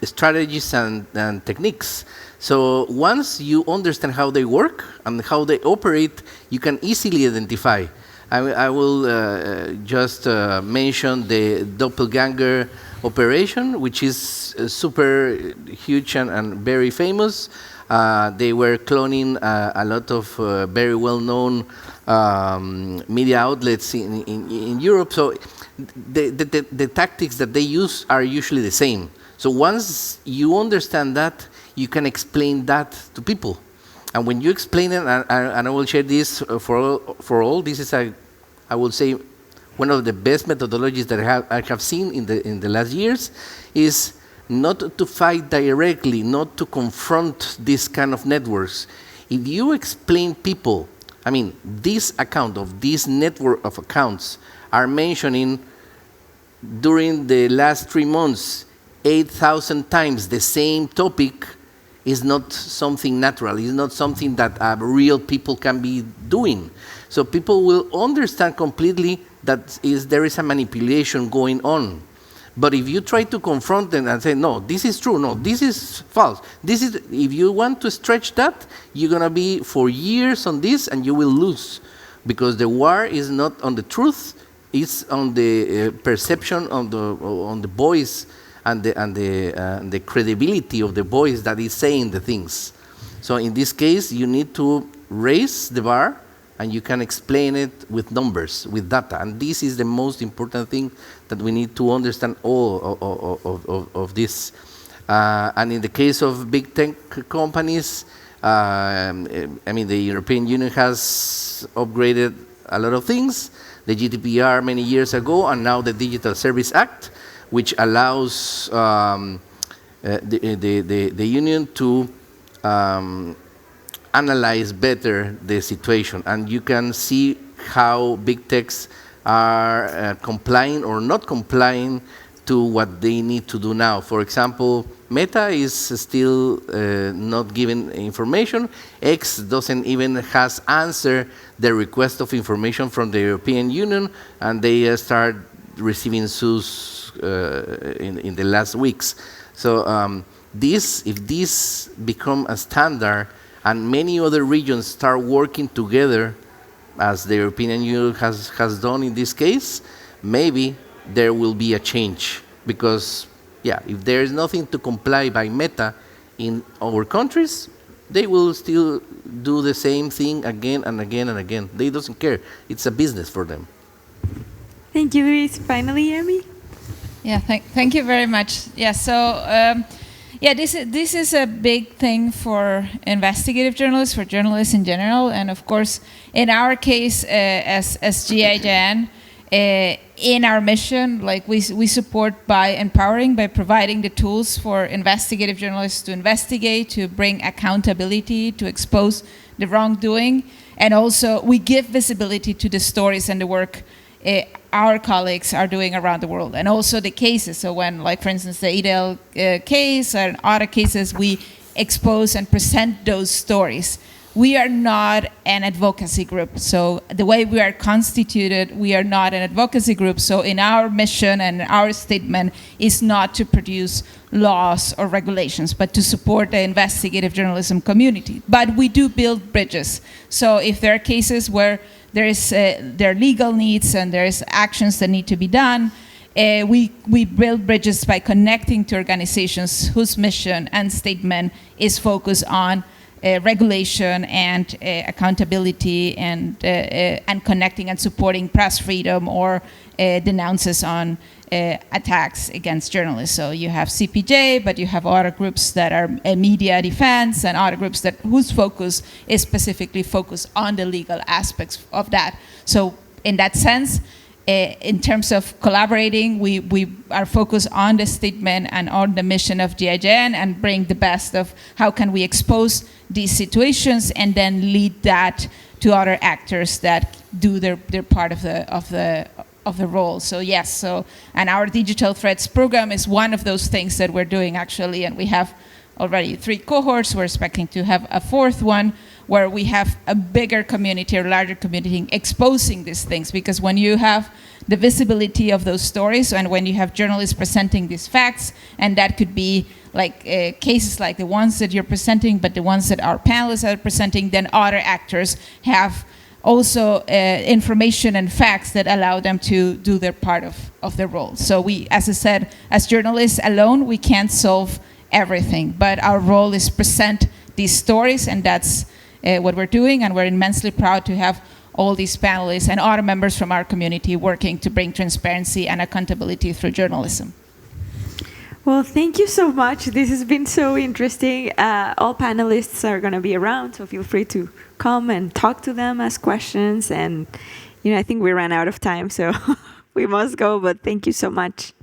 strategies and techniques. So once you understand how they work and how they operate, you can easily identify. I will just mention the doppelganger operation, which is super huge and very famous. They were cloning a lot of very well-known media outlets in Europe. So the tactics that they use are usually the same. So once you understand that, you can explain that to people. And when you explain it, and I will share this for all, this is I will say one of the best methodologies that I have seen in the last years, is not to fight directly, not to confront this kind of networks. If you explain people, I mean, this account of this network of accounts are mentioning during the last 3 months 8,000 times the same topic is not something natural. It's not something that real people can be doing. So people will understand completely that there is a manipulation going on. But if you try to confront them and say, no, this is true, no, this is false, if you want to stretch that, you're going to be for years on this and you will lose. Because the war is not on the truth, it's on the perception on the voice and the credibility of the voice that is saying the things. So in this case, you need to raise the bar, and you can explain it with numbers, with data. And this is the most important thing that we need to understand all of this. And in the case of big tech companies, I mean, the European Union has upgraded a lot of things. The GDPR many years ago, and now the Digital Service Act, which allows the union to analyze better the situation, and you can see how big techs are complying or not complying to what they need to do now. For example, Meta is still not giving information. X doesn't even has answered the request of information from the European Union, and they start receiving suits in the last weeks. So if this become a standard, and many other regions start working together, as the European Union has done in this case, maybe there will be a change. Because, yeah, if there is nothing to comply by Meta in our countries, they will still do the same thing again and again and again. They doesn't care. It's a business for them. Thank you, Luis. Finally, Amy. Yeah, thank you very much. Yeah, so yeah, this is a big thing for investigative journalists, for journalists in general, and of course, in our case, as GIJN, in our mission, like we support by empowering, by providing the tools for investigative journalists to investigate, to bring accountability, to expose the wrongdoing, and also we give visibility to the stories and the work our colleagues are doing around the world, and also the cases. So when, like for instance, the EDEL case and other cases, we expose and present those stories. We are not an advocacy group. So the way we are constituted, we are not an advocacy group. So in our mission and our statement is not to produce laws or regulations, but to support the investigative journalism community. But we do build bridges. So if there are cases where there are legal needs and there's actions that need to be done, we build bridges by connecting to organizations whose mission and statement is focused on regulation and accountability and connecting and supporting press freedom or denounces on attacks against journalists. So you have CPJ, but you have other groups that are media defense and other groups whose focus is specifically focused on the legal aspects of that. So in that sense, in terms of collaborating, we are focused on the statement and on the mission of GIJN and bring the best of how can we expose these situations and then lead that to other actors that do their part of the role. So yes, and our digital threats program is one of those things that we're doing actually, and we have already 3 cohorts. We're expecting to have a 4th one where we have a bigger community or larger community exposing these things, because when you have the visibility of those stories and when you have journalists presenting these facts, and that could be like cases like the ones that you're presenting, but the ones that our panelists are presenting, then other actors have also information and facts that allow them to do their part of their role. So we, as I said, as journalists alone, we can't solve everything, but our role is present these stories, and that's what we're doing, and we're immensely proud to have all these panelists and other members from our community working to bring transparency and accountability through journalism. Well, thank you so much. This has been so interesting. All panelists are going to be around, so feel free to come and talk to them, ask questions, and I think we ran out of time, so we must go, but thank you so much.